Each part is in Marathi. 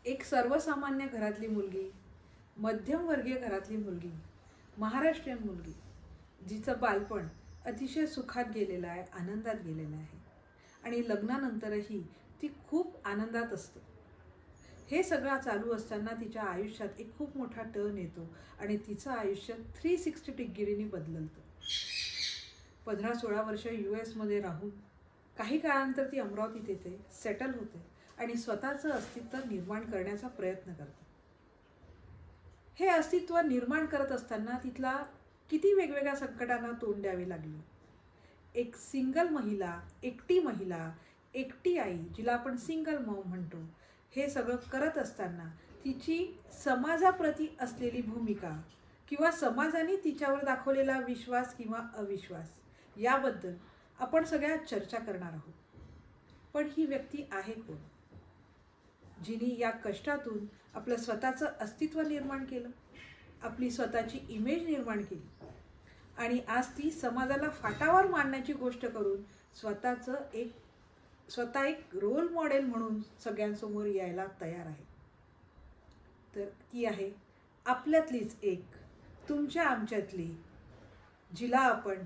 एक सर्वसामान्य घरातली मुलगी, मध्यमवर्गीय घरातली मुलगी, महाराष्ट्रीयन मुलगी, जिचं बालपण अतिशय सुखात गेलेलं आहे, आनंदात गेलेलं आहे आणि लग्नानंतरही ती खूप आनंदात असते. हे सगळं चालू असताना तिच्या आयुष्यात एक खूप मोठा टर्न येतो आणि तिचं आयुष्य 360 डिग्रीनी बदलतं. 15-16 वर्ष US राहून काही काळानंतर ती अमरावतीत येते, सेटल होते आणि स्वतःचं अस्तित्व निर्माण करण्याचा प्रयत्न करते. हे अस्तित्व निर्माण करत असताना तिथला किती वेगवेगळ्या संकटांना तोंड द्यावे लागले. एक सिंगल महिला, एकटी आई, जिला आपण सिंगल मॉम म्हणतो, हे सगळं करत असताना तिची समाजाप्रती असलेली भूमिका किंवा समाजाने तिच्यावर दाखवलेला विश्वास किंवा अविश्वास याबद्दल आपण सगळ्या चर्चा करणार आहोत. पण ही व्यक्ती आहे कोण, जिने या कष्टातून आपलं स्वतःचं अस्तित्व निर्माण केलं, आपली स्वतःची इमेज निर्माण केली आणि आज ती समाजाला फाटावर मांडण्याची गोष्ट करून स्वतः एक रोल मॉडेल म्हणून सगळ्यांसमोर यायला तयार आहे. तर ती आहे आपल्यातलीच एक, तुमच्या आमच्यातली, जिला आपण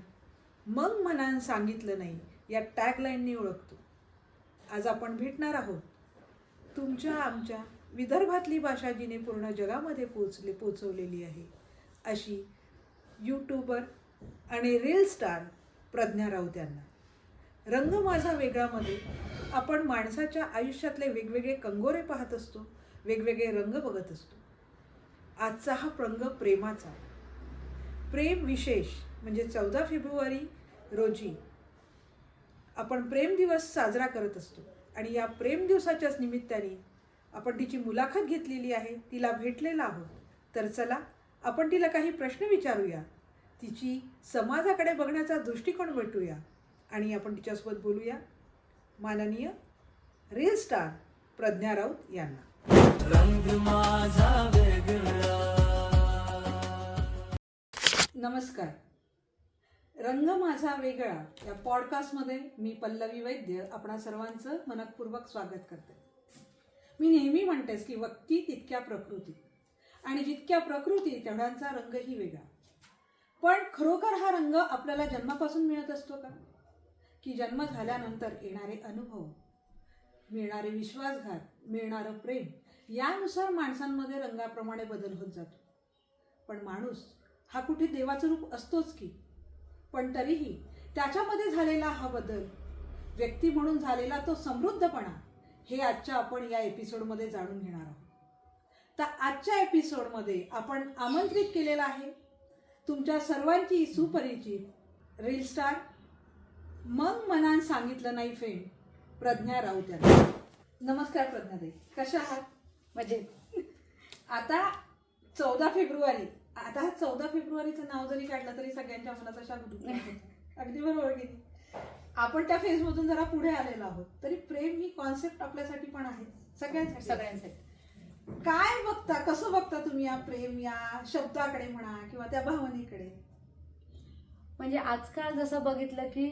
मग मनानं सांगितलं नाही या टॅगलाईनने ओळखतो. आज आपण भेटणार आहोत तुमच्या आमच्या विदर्भातली भाषा जिने पूर्ण जगामध्ये पोचवलेली आहे अशी यूट्यूबर आणि रील स्टार प्रज्ञा राऊत यांना. रंग माझा वेगळामध्ये आपण माणसाच्या आयुष्यातले वेगवेगळे कंगोरे पाहत असतो, वेगवेगळे रंग बघत असतो. आजचा हा रंग प्रेमाचा. प्रेम विशेष म्हणजे 14 फेब्रुवारी रोजी आपण प्रेम दिवस साजरा करत असतो आणि या प्रेम दिवसाच्याच निमित्ताने आपण तिची मुलाखत घेतलेली आहे, तिला भेटलेला आहोत. तर चला आपण तिला काही प्रश्न विचारूया, तिची समाजाकडे बघण्याचा दृष्टिकोन भेटूया आणि आपण तिच्यासोबत बोलूया. माननीय रील स्टार प्रज्ञा राऊत यांना. रंग माझा वेगळा. नमस्कार. रंग माझा वेगळा या पॉडकास्टमध्ये मी पल्लवी वैद्य आपणा सर्वांचं मनपूर्वक स्वागत करते. मी नेहमी म्हणतेस की व्यक्ती तितक्या प्रकृती आणि जितक्या प्रकृती तेवढ्यांचा रंगही वेगळा. पण खरोखर हा रंग आपल्याला जन्मापासून मिळत असतो का, की जन्म झाल्यानंतर येणारे अनुभव, मिळणारे विश्वासघात, मिळणारं प्रेम यानुसार माणसांमध्ये रंगाप्रमाणे बदल होत जातो. पण माणूस हा कुठे देवाचं रूप असतोच की, पण तरीही त्याच्यामध्ये झालेला हा बदल, व्यक्ती म्हणून झालेला तो समृद्धपणा, हे आजच्या आपण या एपिसोडमध्ये जाणून घेणार आहोत. तर आजच्या एपिसोडमध्ये आपण आमंत्रित केलेला आहे तुमच्या सर्वांची सुपरिचित रील स्टार, मग मनान सांगितलं नाही फेम, प्रज्ञा राऊत यांना. नमस्कार प्रज्ञाताई, कशा आहात? मजेत. आता 14 फेब्रुवारी, आता 14 फेब्रुवारीचं नाव जरी काढलं तरी सगळ्यांच्या मनात अशा अगदी बरोबर की आपण त्या फेजमधून जरा पुढे आलेलो आहोत. तरी प्रेम ही कॉन्सेप्ट आपल्यासाठी पण आहे, सगळ्यांसाठी. काय बघता, कसं बघता तुम्ही या प्रेम या शब्दाकडे म्हणा किंवा त्या भावनेकडे? म्हणजे आजकाल जसं बघितलं की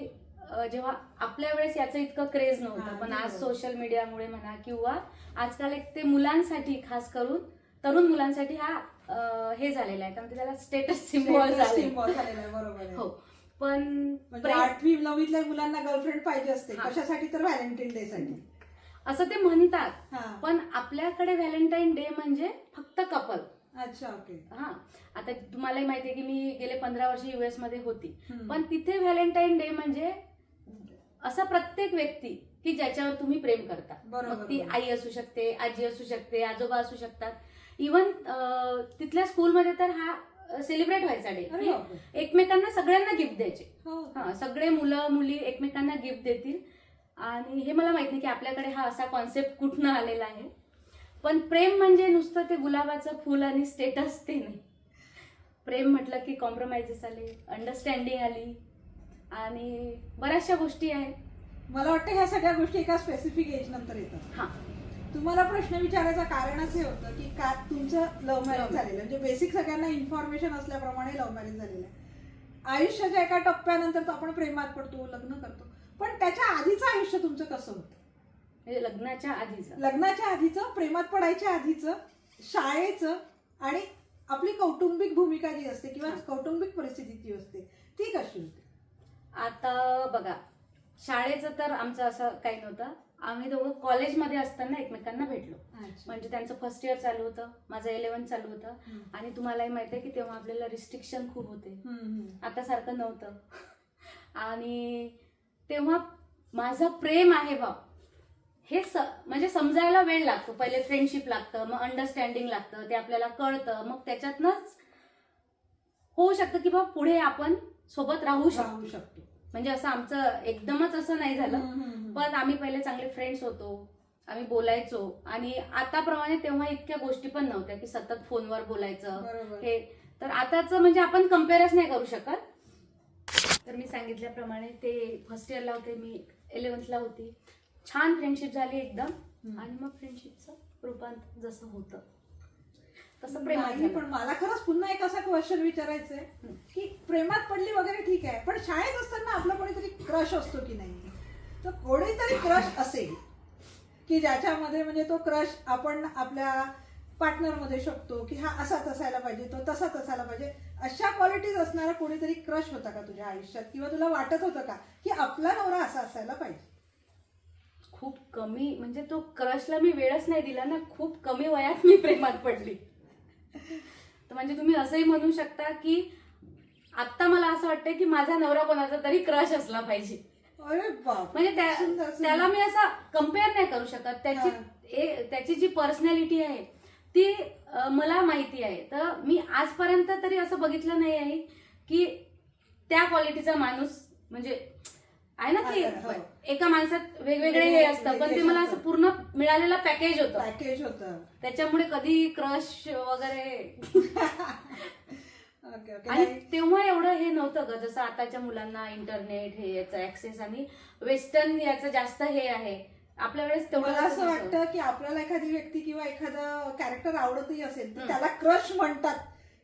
जेव्हा आपल्या वेळेस याचं इतकं क्रेज नव्हतं, पण आज सोशल मीडियामुळे म्हणा किंवा आजकाल एक ते मुलांसाठी, खास करून तरुण मुलांसाठी हा हे झालेला आहे, कारण त्याला स्टेटस सिम्बॉल झालेला आहे. बरोबर. हो, पण 8वी 9वीतल्या मुलांना गर्लफ्रेंड पाहिजे असते. कशासाठी? तर व्हॅलेंटाईन डे साठी असं ते म्हणतात. पण आपल्याकडे व्हॅलेंटाईन डे म्हणजे फक्त कपल. अच्छा, ओके. हा, आता तुम्हालाही माहितीये की मी गेले 15 वर्ष US मध्ये होती, पण तिथे व्हॅलेंटाईन डे म्हणजे असा प्रत्येक व्यक्ती की ज्याच्यावर तुम्ही प्रेम करता. मग ती आई असू शकते, आजी असू शकते, आजोबा असू शकतात. इव्हन तिथल्या स्कूलमध्ये तर हा सेलिब्रेट व्हायचा डे, एकमेकांना सगळ्यांना गिफ्ट द्यायचे. हा, सगळे मुलं मुली एकमेकांना गिफ्ट देतील. आणि हे मला माहित नाही की आपल्याकडे हा असा कॉन्सेप्ट कुठनं आलेला आहे. पण प्रेम म्हणजे नुसतं ते गुलाबाचं फुल आणि स्टेटस ते नाही. प्रेम म्हटलं की कॉम्प्रोमाइजेस आले, अंडरस्टँडिंग आली आणि बऱ्याचशा गोष्टी आहेत. मला वाटतं ह्या सगळ्या गोष्टी एका स्पेसिफिक एज नंतर येतात. हा, तुम्हाला प्रश्न विचारायचं कारणच हे होतं की का तुमचं लव्ह मॅरेज झालेलं, म्हणजे बेसिक सगळ्यांना इन्फॉर्मेशन असल्याप्रमाणे लव्ह मॅरेज झालेलं आहे. आयुष्याच्या एका टप्प्यानंतर तो आपण प्रेमात पडतो, लग्न करतो, पण त्याच्या आधीचं आयुष्य तुमचं कसं होतं? म्हणजे लग्नाच्या आधीचं. लग्नाच्या आधीचं, प्रेमात पडायच्या आधीचं, शाळेचं आणि आपली कौटुंबिक भूमिका जी असते किंवा कौटुंबिक परिस्थिती जी असते ती कशी होती? आता बघा, शाळेचं तर आमचं असं काही नव्हतं. आम्ही दोघं कॉलेजमध्ये असताना एकमेकांना भेटलो. म्हणजे त्यांचं फर्स्ट इयर चालू होतं, माझं 11th चालू होतं. आणि तुम्हालाही माहिती आहे की तेव्हा आपल्याला रिस्ट्रिक्शन खूप होते, आता सारखं नव्हतं. आणि तेव्हा माझं प्रेम आहे बा हे म्हणजे समजायला वेळ लागतो. पहिले फ्रेंडशिप लागतं, मग अंडरस्टँडिंग लागतं, ते आपल्याला कळतं, मग त्याच्यातनंच होऊ शकतं की बा पुढे आपण सोबत राहू शकतो. म्हणजे असं आमचं एकदमच असं नाही झालं, पण आम्ही पहिले चांगले फ्रेंड्स होतो, आम्ही बोलायचो. आणि आताप्रमाणे तेव्हा इतक्या गोष्टी पण नव्हत्या की सतत फोनवर बोलायचं हे. तर आताच म्हणजे आपण कम्पेअरच नाही करू शकत. तर मी सांगितल्याप्रमाणे ते फर्स्ट इयरला होते, मी 11th ला होती. छान फ्रेंडशिप झाली एकदम. आणि मग फ्रेंडशिपचं रूपांतर जसं होतं तसं प्रेमात झालं. पण मला खरंच पुन्हा एक असा क्वेश्चन विचारायचंय की प्रेमात पडली वगैरे ठीक आहे, पण शाळेत असताना आपला कोणीतरी क्रश असतो की नाही? तर कोणीतरी क्रश असेल की ज्याच्यामध्ये म्हणजे तो क्रश आपण आपल्या पार्टनरमध्ये शोधतो की हा असाच असायला पाहिजे, तो तसाच असायला पाहिजे. अशा क्वालिटीज असणारा कोणीतरी क्रश होता का तुझ्या आयुष्यात, किंवा तुला वाटत होतं का की आपला नवरा असा असायला पाहिजे? खूप कमी, म्हणजे तो क्रशला मी वेळच नाही दिला ना. खूप कमी वयात मी प्रेमात पडली. तर म्हणजे तुम्ही असंही म्हणू शकता की आता मला असं वाटतं की माझा नवरा कोणाचा तरी क्रश असला पाहिजे. अरे बाप, म्हणजे त्याला मी असं कम्पेअर नाही करू शकत. त्याची जी पर्सनॅलिटी आहे ती मला माहिती आहे. तर मी आजपर्यंत तरी असं बघितलं नाही आहे की त्या क्वालिटीचा माणूस म्हणजे आहे ना की एका माणसात वेगवेगळे हे असतं, पण ते मला असं पूर्ण मिळालेलं पॅकेज होतं. त्याच्यामुळे कधी क्रश वगैरे आणि तेव्हा एवढं हे नव्हतं ग, जसं आताच्या मुलांना इंटरनेट हे याचं ऍक्सेस आणि वेस्टर्न याचं जास्त हे आहे. आपल्या वेळेस तेवढं असं वाटतं की आपल्याला एखादी व्यक्ती किंवा एखादं कॅरेक्टर आवडतही असेल तर त्याला क्रश म्हणतात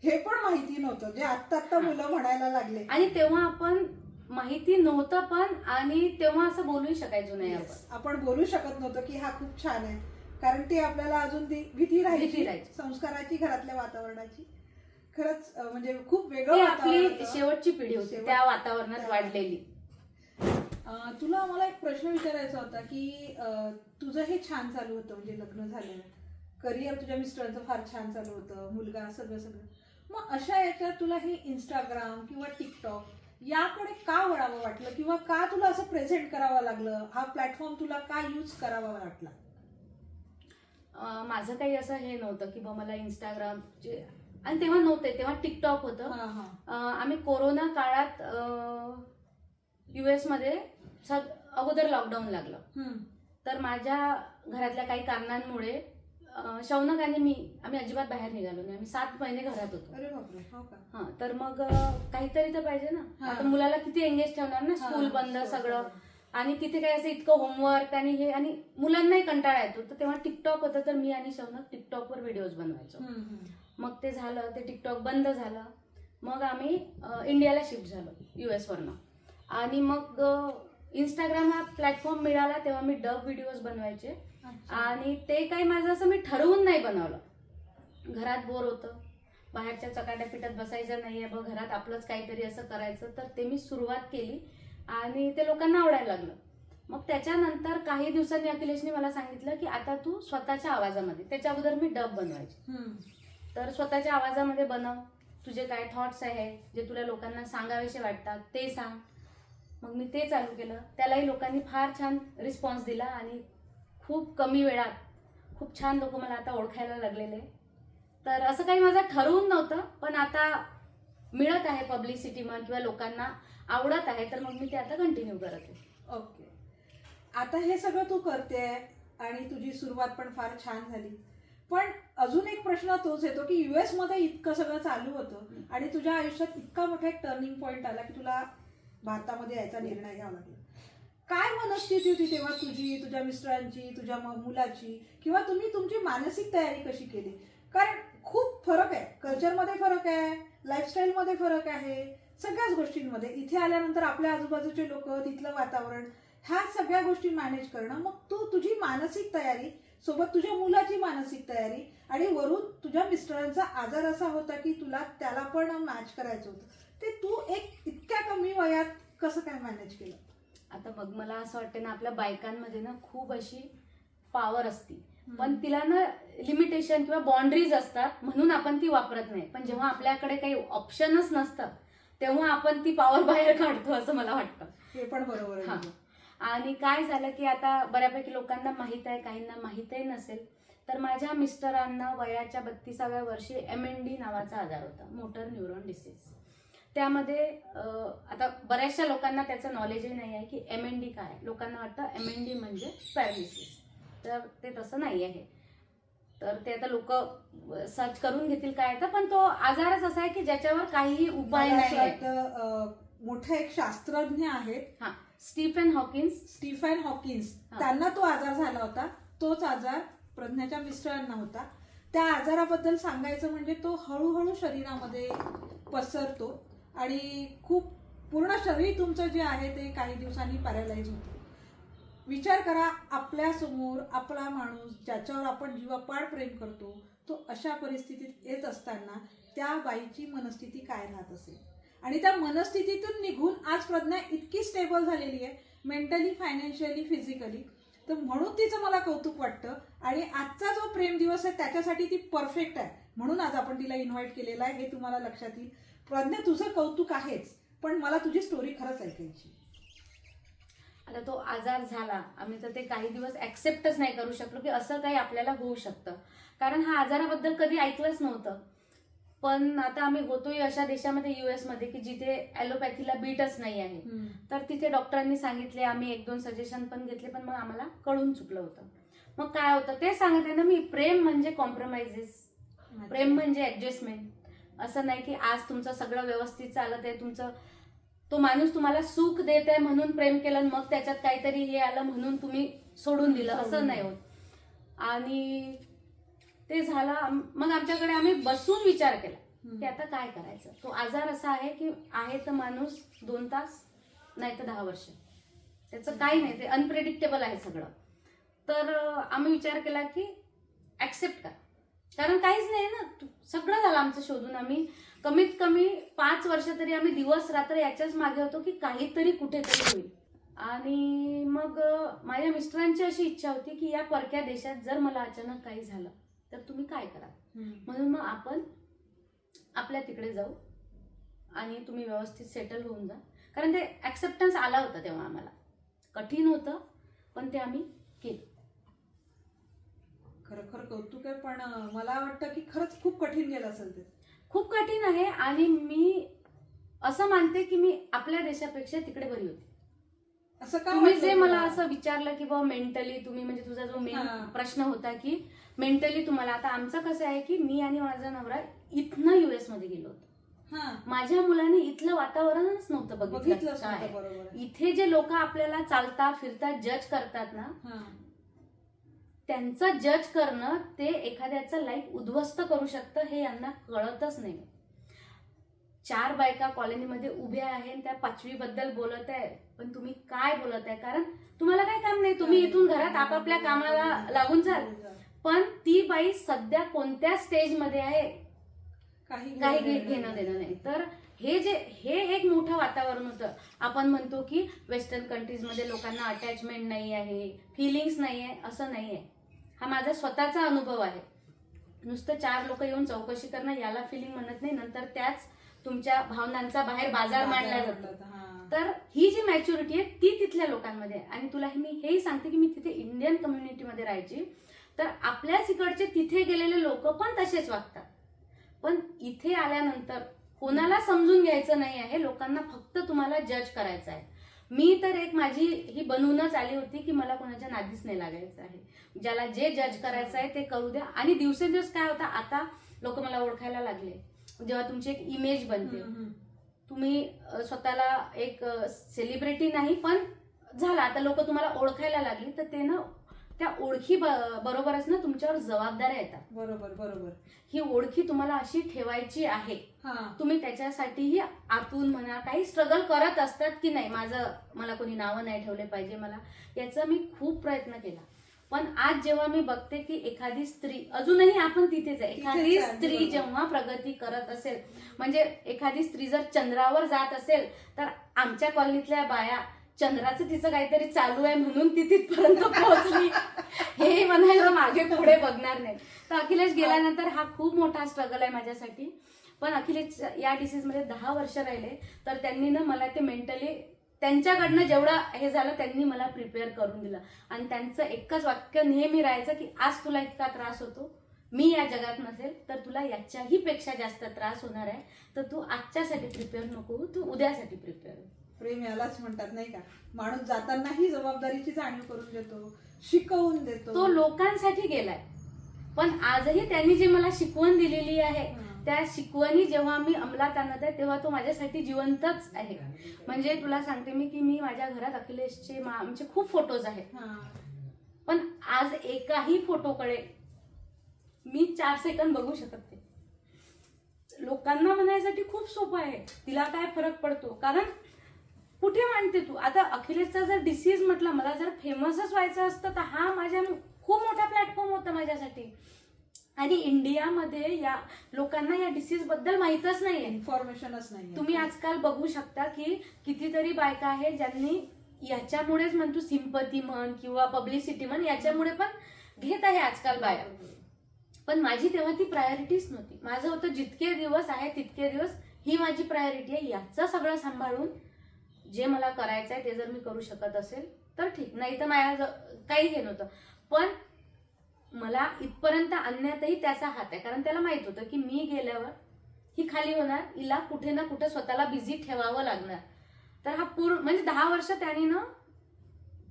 हे पण माहिती नव्हतं, जे आता मुलं म्हणायला लागले. आणि तेव्हा आपण माहिती नव्हतं पण, आणि तेव्हा असं बोलूही शकायचो नाही. आपण बोलू शकत नव्हतं की हा खूप छान आहे, कारण ते आपल्याला अजून ती भीती राहायची संस्काराची, घरातल्या वातावरणाची. खरंच म्हणजे खूप वेगळं आपली शेवटची पिढी होती त्या वातावरणात वाढलेली. तुला मला एक प्रश्न विचारायचा होता की तुझं हे छान चालू होतं, म्हणजे लग्न झालं, करिअर तुझ्या मिस्टरांचं फार छान चालू होतं, मुलगा, सगळं. मग अशा याच्यात तुला हे इंस्टाग्राम किंवा टिकटॉक याकडे का वळावं वाटलं, किंवा का तुला असं प्रेझेंट करावं लागलं? हा प्लॅटफॉर्म तुला का यूज करावा वाटला? माझं काही असं हे नव्हतं की मला इंस्टाग्राम, आणि तेव्हा नव्हते, तेव्हा टिकटॉक होतं. आम्ही कोरोना काळात US मध्ये अगोदर लॉकडाऊन लागलं, तर माझ्या घरातल्या काही कारणांमुळे शौनक आणि आम्ही अजिबात बाहेर निघालो नाही. आम्ही 7 महिने घरात होतो. तर मग काहीतरी तर पाहिजे ना. आता मुलाला किती एंगेज ठेवणार ना, स्कूल बंद सगळं, आणि तिथे काही असं इतकं होमवर्क आणि हे, आणि मुलांनाही कंटाळा येतो. तर तेव्हा टिकटॉक होतं, तर मी आणि शौनक टिकटॉकवर व्हिडिओज बनवायचो. मग ते झालं, ते टिकटॉक बंद झालं. मग आम्ही इंडियाला शिफ्ट झालो US वरनं. आणि मग इंस्टाग्राम हा प्लॅटफॉर्म मिळाला, तेव्हा मी डब व्हिडिओज बनवायचे. आणि ते काही माझं असं मी ठरवून नाही बनवलं. घरात बोर होतं, बाहेरच्या चकाट्या पिठात बसायचं नाहीये, बघ घरात आपलंच काहीतरी असं करायचं. तर ते मी सुरुवात केली आणि ते लोकांना आवडायला लागलं. मग त्याच्यानंतर काही दिवसांनी अखिलेशने मला सांगितलं की आता तू स्वतःच्या आवाजामध्ये, त्याच्या अगोदर मी डब बनवायचे, तर स्वतःच्या आवाजामध्ये बनव, तुझे काय थॉट्स आहे जे तुला लोकांना सांगावेसे वाटतात ते सांग. मग मी ते चालू केलं. त्यालाही लोकांनी फार छान रिस्पॉन्स दिला आणि खूप कमी वेळात खूप छान लोक मला आता ओळखायला लागलेले. तर असं काही माझं ठरवून नव्हतं, पण आता मिळत आहे पब्लिसिटी म्हण किंवा लोकांना आवडत आहे, तर मग मी ते आता कंटिन्यू करत आहे. ओके, आता हे सगळं तू करते आणि तुझी सुरुवात पण फार छान झाली, पण अजून एक प्रश्न तोच येतो की US मध्ये इतकं सगळं चालू होतं आणि तुझ्या आयुष्यात इतका मोठा एक टर्निंग पॉइंट आला की तुला भारतामध्ये यायचा निर्णय घ्यावा लागला. काय मनस्थिती होती तेव्हा तुझी, तुझ्या मिस्टरांची, तुझ्या मुलाची, किंवा तुम्ही तुमची मानसिक तयारी कशी केली? कारण खूप फरक आहे, कल्चरमध्ये फरक आहे, लाईफस्टाईलमध्ये फरक आहे, सगळ्याच गोष्टींमध्ये. इथे आल्यानंतर आपल्या आजूबाजूचे लोक, तिथलं वातावरण, ह्या सगळ्या गोष्टी मॅनेज करणं, मग तू तुझी मानसिक तयारी सोबत तुझ्या मुलाची मानसिक तयारी आणि वरून तुझ्या मिस्टरांचा आजार असा होता की तुला त्याला पण मॅच करायचं होतं, ते तू एक इतक्या कमी वयात कसं काय मॅनेज केलं? आता बघ, मला असं वाटतं ना, आपल्या बायकांमध्ये ना खूप अशी पॉवर असते, पण तिला ना लिमिटेशन किंवा बाउंड्रीज असतात, म्हणून आपण ती वापरत नाही. पण जेव्हा आपल्याकडे काही ऑप्शनच नसतात तेव्हा आपण ती पॉवर बाहेर काढतो, असं मला वाटतं. हे पण बरोबर आहे. हा. आणि काय झालं की आता बऱ्यापैकी लोकांना माहित आहे, काहींना माहितही नसेल, तर माझ्या मिस्टरांना वयाच्या 32व्या वर्षी MND नावाचा आजार होता, मोटर न्यूरॉन डिसीज. त्यामध्ये आता बऱ्याचशा लोकांना त्याचं नॉलेजही नाही आहे की MND काय आहे. लोकांना वाटतं MND म्हणजे पॅरालिसिस, तर ते तसं नाही आहे. तर ते आता लोक सर्च करून घेतील काय तर, पण तो आजारच असा आहे की ज्याच्यावर काहीही उपाय नाही आहे. मोठे एक शास्त्रज्ञ आहेत, स्टीफन हॉकिन्स, त्यांना तो आजार झाला होता. तोच आजार प्रज्ञाच्या मिस्टरांना होता. त्या आजाराबद्दल सांगायचं म्हणजे तो हळूहळू शरीरामध्ये पसरतो आणि खूप पूर्ण शरीर तुमचं जे आहे ते काही दिवसांनी पॅरालाइज होतं. विचार करा, आपल्या समोर आपला माणूस ज्याच्यावर आपण जीवापाड प्रेम करतो तो अशा परिस्थितीत येत असताना त्या बाईची मनस्थिती काय राहत असेल. आणि त्या मनस्थितीतून निघून आज प्रज्ञा इतकी स्टेबल झालेली आहे, मेंटली, फायनान्शियली, फिजिकली. तर म्हणून तिचं मला कौतुक वाटतं. आणि आजचा जो प्रेम दिवस आहे त्याच्यासाठी ती परफेक्ट आहे, म्हणून आज आपण तिला इन्व्हाइट केलेलं आहे, हे तुम्हाला लक्षात येईल. प्रज्ञा, तुझं कौतुक आहेच, पण मला तुझी स्टोरी खरंच ऐकायची. आता तो आजार झाला, आम्ही तर ते काही दिवस ऍक्सेप्टच नाही करू शकलो की असं काही आपल्याला होऊ शकतं, कारण हा आजाराबद्दल कधी ऐकलंच नव्हतं. पण आता आम्ही होतोय अशा देशामध्ये, US मध्ये, की जिथे ॲलोपॅथीला बीटच नाही आहे. तर तिथे डॉक्टरांनी सांगितले, आम्ही 1-2 सजेशन पण घेतले, पण मग आम्हाला कळून चुकलं होतं. मग काय होतं ते सांगते ना मी, प्रेम म्हणजे कॉम्प्रोमाइजेस, प्रेम म्हणजे ऍडजस्टमेंट. असं नाही की आज तुमचं सगळं व्यवस्थित चालत आहे, तुमचं तो माणूस तुम्हाला सुख देत आहे म्हणून प्रेम केलं, मग त्याच्यात काहीतरी हे आलं म्हणून तुम्ही सोडून दिलं, असं नाही होत. आणि ते झालं, मग आमच्याकडे आम्ही बसून विचार केला की आता काय करायचं. तो आजार असा आहे की आहे तर माणूस 2 तास नाही तर 10 वर्ष, त्याचं काही नाही, ते अनप्रेडिक्टेबल आहे सगळं. तर आम्ही विचार केला की ऍक्सेप्ट करा, कारण काहीच नाही ना, सगळं झालं आमचं शोधून. आम्ही कमीत कमी 5 वर्ष तरी आम्ही दिवस रात्र याच्याच मागे होतो की काहीतरी कुठेतरी होईल. आणि मग माझ्या मिस्टरांची अशी इच्छा होती की या परक्या देशात जर मला अचानक काही झालं तर तुम्ही काय करा, म्हणून मग आपण आपल्या तिकडे जाऊ आणि तुम्ही व्यवस्थित सेटल होऊन जा. कारण ते ऍक्सेप्टन्स आला होता तेव्हा आम्हाला. कठीण होतं पण ते आम्ही केलं. खरं कौतुक आहे, पण मला वाटतं की खरंच खूप कठीण गेलं असेल ते. खूप कठीण आहे. आणि मी असं मानते की मी आपल्या देशापेक्षा तिकडे बरी होती. असं का तुम्ही जे मला असं विचारलं की बाबा मेंटली तुम्ही, म्हणजे तुझा जो मेन प्रश्न होता की मेंटली तुम्हाला, आता आमचं कसं आहे की मी आणि माझा नवरा इथनं US मध्ये गेलो होतो. माझ्या मुलाने इथलं वातावरणच नव्हतं बघितलं. काय इथे जे लोक आपल्याला चालता फिरता जज करतात ना, त्यांचं जज करणं ते एखाद्याचं लाईफ उद्ध्वस्त करू शकतं, हे यांना कळतच नाही. 4 बायका कॉलनीमध्ये उभ्या आहेत, त्या 5वी बद्दल बोलत आहे, पण तुम्ही काय बोलत आहे, कारण तुम्हाला काय काम नाही, तुम्ही इथून घरात आपापल्या कामाला लागून जाल. पण ती बाई सध्या कोणत्या स्टेजमध्ये आहे काही घेणं देणं नाही. तर हे एक मोठं वातावरण होतं. आपण म्हणतो की वेस्टर्न कंट्रीजमध्ये लोकांना अटॅचमेंट नाही आहे, फिलिंग्स नाही आहे, असं नाही आहे. हा माझा स्वतःचा अनुभव आहे. नुसतं 4 लोक येऊन चौकशी करणं याला फिलिंग म्हणत नाही, नंतर त्याच तुमच्या भावनांचा बाहेर बाजार मांडला जातो. तर ही जी मॅच्युरिटी आहे ती तिथल्या लोकांमध्ये. आणि तुला मी हेही सांगते की मी तिथे इंडियन कम्युनिटीमध्ये राहायची, तर आपल्याच इकडचे तिथे गेलेले लोक पण तसेच वागतात. पण इथे आल्यानंतर कोणाला समजून घ्यायचं नाही आहे, लोकांना फक्त तुम्हाला जज करायचं आहे. मी तर एक माझी ही बनवूनच आली होती की मला कोणाच्या नादीच नाही लागायचं आहे. ज्याला जे जज करायचं आहे ते करू द्या. आणि दिवसेंदिवस काय होतं, आता लोक मला ओळखायला लागले. जेव्हा तुमची एक इमेज बनते, तुम्ही स्वतःला एक सेलिब्रिटी नाही पण झाला, आता लोक तुम्हाला ओळखायला लागली, तर ते ना त्या ओळखी बरोबरच ना तुमच्यावर जबाबदाऱ्या येतात. बरोबर बरोबर. ही ओळखी तुम्हाला अशी ठेवायची आहे. तुम्ही त्याच्यासाठीही आतून म्हणा काही स्ट्रगल करत असतात की नाही, मला कोणी नावं नाही ठेवले पाहिजे, मला याचा मी खूप प्रयत्न केला. पण आज जेव्हा मी बघते की एखादी स्त्री, अजूनही आपण तिथेच आहे, एखादी स्त्री जेव्हा प्रगती करत असेल, म्हणजे एखादी स्त्री जर चंद्रावर जात असेल तर आमच्या कॉलनीतल्या बाया चंद्राचं तिचं काहीतरी चालू आहे म्हणून ती तिथपर्यंत पोहोचली हे म्हणायला मागे पुढे बघणार नाही. तर अखिलेश गेल्यानंतर हा खूप मोठा स्ट्रगल आहे माझ्यासाठी. पण अखिलेश या डिसीजमध्ये 10 वर्ष राहिले तर त्यांनी ना मला ते मेंटली त्यांच्याकडनं जेवढं हे झालं त्यांनी मला प्रिपेअर करून दिलं. आणि त्यांचं एकच वाक्य नेहमी राहायचं की आज तुला इतका त्रास होतो, मी या जगात नसेल तर तुला याच्याही पेक्षा जास्त त्रास होणार आहे, तर तू आजच्यासाठी प्रिपेअर नको हो, तू उद्यासाठी प्रिपेअर हो. प्रेम यालाच म्हणतात नाही का, माणूस जातानाही जबाबदारीची जाणीव करून देतो, शिकवून देतो. तो लोकांसाठी गेलाय, पण आजही त्यांनी जी मला शिकवण दिलेली आहे त्या शिकवणी जेव्हा मी अंमलात आणत आहे तेव्हा तो माझ्यासाठी जिवंतच आहे. म्हणजे तुला सांगते मी की मी माझ्या घरात अखिलेशचे आमचे खूप फोटोज आहेत, पण आज एकाही फोटोकडे मी 4 सेकंद बघू शकत नाही. लोकांना म्हणायसाठी खूप सोपं आहे, तिला काय फरक पडतो, कारण कुठे मांडते तू. आता अखिलेशचा जर डिसीज म्हटलं, मला जर फेमसच व्हायचं असतं तर हा माझ्या खूप मोठा प्लॅटफॉर्म होता माझ्यासाठी. आणि इंडियामध्ये या लोकांना या डिसीज बद्दल माहितच नाहीये, इन्फॉर्मेशनच नाही. तुम्ही आजकाल बघू शकता की कितीतरी बायका आहेत ज्यांनी याच्यामुळेच म्हणतो सिंपती म्हण किंवा पब्लिसिटी म्हण, याच्यामुळे पण घेत आहे आजकाल बाया. पण माझी तेव्हा ती प्रायोरिटीच नव्हती. माझं होतं जितके दिवस आहे तितके दिवस ही माझी प्रायोरिटी आहे. याचं सगळं सांभाळून जे मला करायचं आहे ते जर मी करू शकत असेल तर ठीक, नाही तर माझ्या काही हे नव्हतं. पण मला इथपर्यंत आणण्यातही त्याचा हात आहे, कारण त्याला माहित होतं की मी गेल्यावर ही खाली होणार, हिला कुठे ना कुठे स्वतःला बिझी ठेवावं लागणार. तर हा पूर्ण म्हणजे 10 वर्ष त्याने ना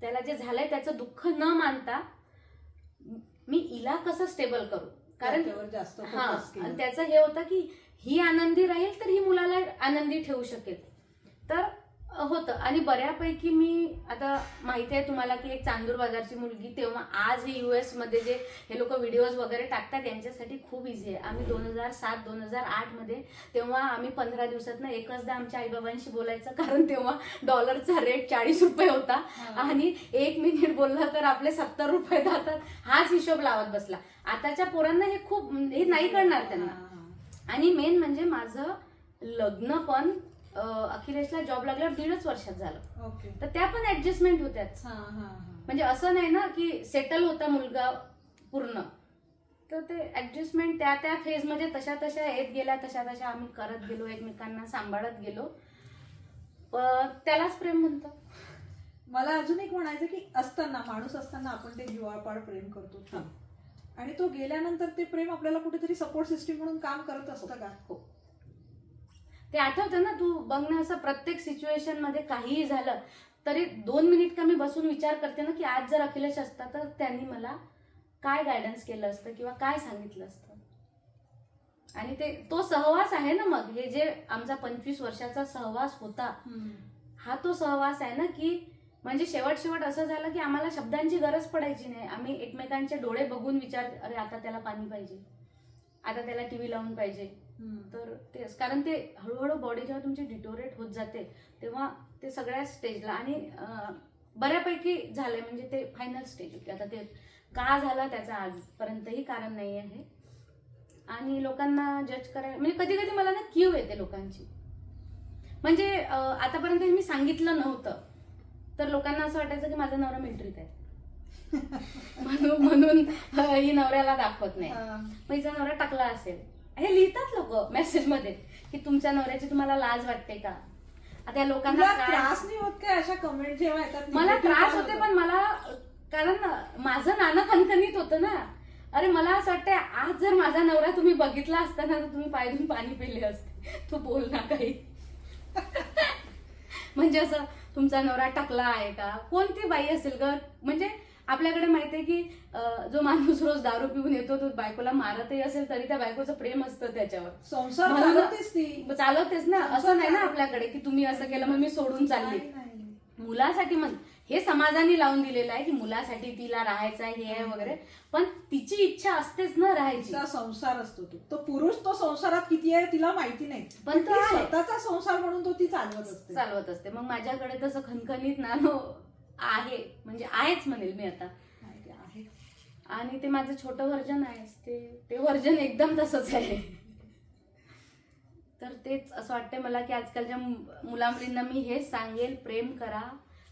त्याला जे झालंय त्याचं दुःख न मानता मी हिला कसं स्टेबल करू, कारण हा आणि त्याचं हे होतं की ही आनंदी राहील तर ही मुलाला आनंदी ठेवू शकेल. तर होतं. आणि बऱ्यापैकी मी आता माहिती आहे तुम्हाला की एक चांदूर बाजारची मुलगी, तेव्हा आज हे US मध्ये जे हे लोक व्हिडिओज वगैरे टाकतात यांच्यासाठी खूप इझी आहे. आम्ही 2007-2008 मध्ये तेव्हा आम्ही 15 दिवसातनं एकचदा आमच्या आईबाबांशी बोलायचं, कारण तेव्हा डॉलरचा रेट 40 रुपये होता आणि 1 मिनिट बोलला तर आपले 70 रुपये जातात. हाच हिशोब लावत बसला. आताच्या पोरांना हे खूप हे नाही कळणार त्यांना. आणि मेन म्हणजे माझं लग्न पण अखिलेशला जॉब लागल्यावर 1.5 वर्षात झालं. तर त्या पण ऍडजस्टमेंट होत्याच. म्हणजे असं नाही ना की सेटल होता मुलगा पूर्ण, तर ते ऍडजस्टमेंट त्या फेज मध्ये तशा येत गेल्या, तशा आम्ही करत गेलो, एकमेकांना सांभाळत गेलो. त्यालाच प्रेम म्हणतो. मला अजून एक म्हणायचं की माणूस असताना आपण ते जीवापाड प्रेम करतो आणि तो गेल्यानंतर ते प्रेम आपल्याला कुठेतरी सपोर्ट सिस्टीम म्हणून काम करत असतं का? हो, ते आठवतं ना, तू बघ ना, असं प्रत्येक सिच्युएशन मध्ये काहीही झालं तरी 2 मिनिट का मी बसून विचार करते ना की आज जर अखिलेश असता तर त्यांनी मला काय गायडन्स केलं असतं किंवा काय सांगितलं असतं. आणि तो सहवास आहे ना, मग हे जे आमचा 25 वर्षाचा सहवास होता हा तो सहवास आहे ना, की म्हणजे शेवट असं झालं की आम्हाला शब्दांची गरज पडायची नाही. आम्ही एकमेकांचे डोळे बघून अरे आता त्याला पाणी पाहिजे, आता त्याला टीव्ही लावून पाहिजे. तर तेच, कारण ते हळूहळू बॉडी जेव्हा तुमची डिटोरेट होत जाते तेव्हा ते सगळ्या स्टेजला आणि बऱ्यापैकी झालंय, म्हणजे ते फायनल स्टेज होती. आता ते का झालं त्याचं आजपर्यंतही कारण नाही आहे. आणि लोकांना जज करायला म्हणजे कधी कधी मला ना कीव येते लोकांची. म्हणजे आतापर्यंत मी सांगितलं नव्हतं तर लोकांना असं वाटायचं की माझा नवरा मिलिटरीत आहे म्हणून ही नवऱ्याला दाखवत नाही, हिचा नवरा टाकला असेल. हे लिहितात लोक मेसेज मध्ये की तुमच्या नवऱ्याची तुम्हाला लाज वाटते का. आता या लोकांना त्रास नाही होत काय अशा कमेंट जेव्हा येतात? मला त्रास होते, पण मला कारण माझं नाणं खणखणीत होतं ना. अरे मला असं वाटतंय आज जर माझा नवरा तुम्ही बघितला असता ना तर तुम्ही पायदून पाणी पिले असते. तू बोल ना काही म्हणजे असं तुमचा नवरा टकला आहे का, कोणती बाई असेल ग. म्हणजे आपल्याकडे माहितीये की जो माणूस रोज दारू पिऊन येतो तो बायकोला मारतही असेल तरी त्या बायकोचं प्रेम असतं त्याच्यावर. संसार चालवतेच ना. असं नाही ना आपल्याकडे की तुम्ही असं केलं मग मी सोडून चालली. मुलासाठी हे समाजाने लावून दिलेलं आहे की मुलासाठी तिला राहायचं आहे, हे आहे वगैरे, पण तिची इच्छा असतेच ना राहायची. तिचा संसार असतो तो पुरुष तो संसारात किती आहे तिला माहिती नाही, पण ती स्वतःचा संसार म्हणून तो ती चालवत असते. मग माझ्याकडे तसं खणखणीत नानो आहे, म्हणजे आहेच म्हणेल मी आता. आणि ते माझं छोटं व्हर्जन आहे, ते व्हर्जन एकदम तसंच आहे. तर तेच असं वाटतंय मला की आजकालच्या मुलामुलींना मी हेच सांगेल, प्रेम करा,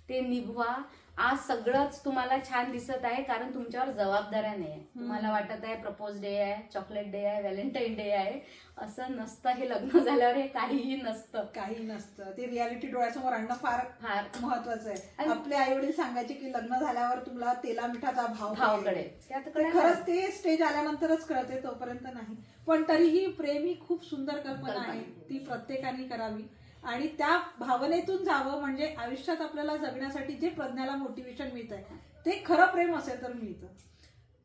ते निभवा. आज सगळंच तुम्हाला छान दिसत आहे कारण तुमच्यावर जबाबदाऱ्या नाही आहे. तुम्हाला वाटत आहे प्रपोज डे आहे, चॉकलेट डे आहे, व्हॅलेंटाईन डे आहे, असं नसतं. हे लग्न झाल्यावर हे काहीही नसतं. ते रियालिटी डोळ्यासमोर आणणं फार फार महत्वाचं आहे. आपले आई वडील सांगायचे की लग्न झाल्यावर तुला तेला मिठाचा भाव कळेल. खरंच ते स्टेज आल्यानंतरच कळते, तोपर्यंत नाही. पण तरीही प्रेम ही खूप सुंदर कल्पना आहे, ती प्रत्येकाने करावी आणि त्या भावनेतून जावं. म्हणजे आयुष्यात आपल्याला जगण्यासाठी जे प्रज्ञाला मोटिवेशन मिळत आहे ते खरं प्रेम असेल तर मिळतं.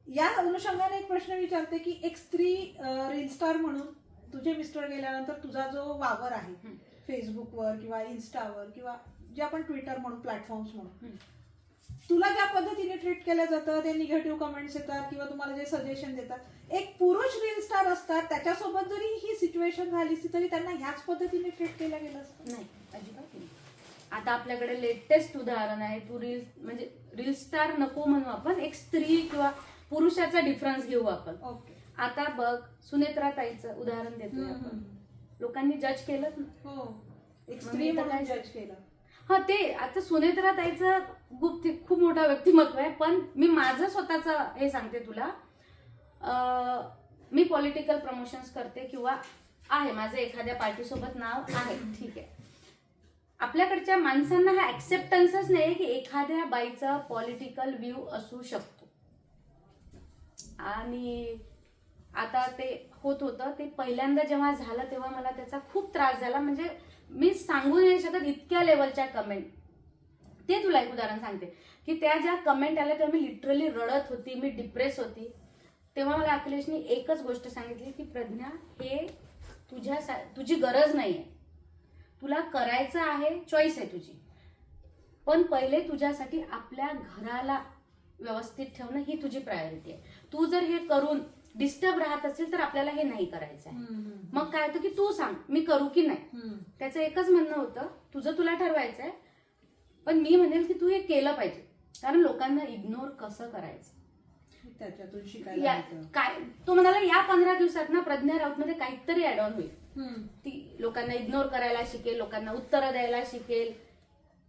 या अनुषंगाने एक प्रश्न विचारते की एक स्त्री रील स्टार म्हणून तुझे मिस्टर गेल्यानंतर तुझा जो वावर आहे फेसबुकवर किंवा इन्स्टावर किंवा जे आपण ट्विटर म्हणून प्लॅटफॉर्म्स म्हणून, तुला ज्या पद्धतीने ट्रीट केलं जातं, ते निगेटिव्ह कमेंट्स येतात किंवा तुम्हाला जे सजेशन देतात, एक पुरुष रील स्टार असतात त्याच्यासोबत जरी ही सिच्युएशन झाली असती तरी त्यांना ह्याच पद्धतीने ट्रीट केलं गेलं असतं? नाही, अजिबात नाही. आता आपल्याकडे लेटेस्ट उदाहरण आहे, तू रील स्टार नको म्हणू आपण, एक स्त्री किंवा पुरुषाचा डिफरन्स घेऊ आपण. ओके. आता बघ, सुनेत्रा ताईचं उदाहरण देतोय आपण, लोकांनी जज केलं ना. हो, एक स्त्री म्हणून जज केलं. हा, ते आता सुनेत्रा ताईचं खूप मोठा व्यक्तिमत्व आहे, पण मी माझं स्वतःचं हे सांगते तुला. मी पॉलिटिकल प्रमोशन्स करते किंवा आहे माझं एखाद्या पार्टीसोबत नाव आहे, ठीक आहे. आपल्याकडच्या माणसांना हा ऍक्सेप्टन्सच नाही की एखाद्या बाईचा पॉलिटिकल व्ह्यू असू शकतो. आणि आता ते होत होतं, ते पहिल्यांदा जेव्हा झालं तेव्हा मला त्याचा खूप त्रास झाला. म्हणजे मी सांगू नाही शकत इतक्या लेवलच्या कमेंट. ते तुला एक उदाहरण सांगते की त्या ज्या कमेंट आल्या तेव्हा मी लिटरली रडत होती, मी डिप्रेस होती. तेव्हा मला अखिलेशने एकच गोष्ट सांगितली की प्रज्ञा, हे तुझी गरज नाहीये, तुला करायचं आहे, चॉईस आहे तुझी, पण पहिले तुझ्यासाठी आपल्या घराला व्यवस्थित ठेवणं ही तुझी प्रायोरिटी आहे. तू जर हे करून डिस्टर्ब राहत असेल तर आपल्याला हे नाही करायचं आहे. मग काय होतं की तू सांग मी करू की नाही. त्याचं एकच म्हणणं होतं, तुझं तुला ठरवायचं आहे, पण मी म्हणेल की तू हे केलं पाहिजे, कारण लोकांना इग्नोर कसं करायचं त्याच्यातून शिकायला काय. तो म्हणाला या 15 दिवसात ना प्रज्ञा राऊत मध्ये काहीतरी ऍड ऑन होईल. ती लोकांना इग्नोर करायला शिकेल, लोकांना उत्तरं द्यायला शिकेल.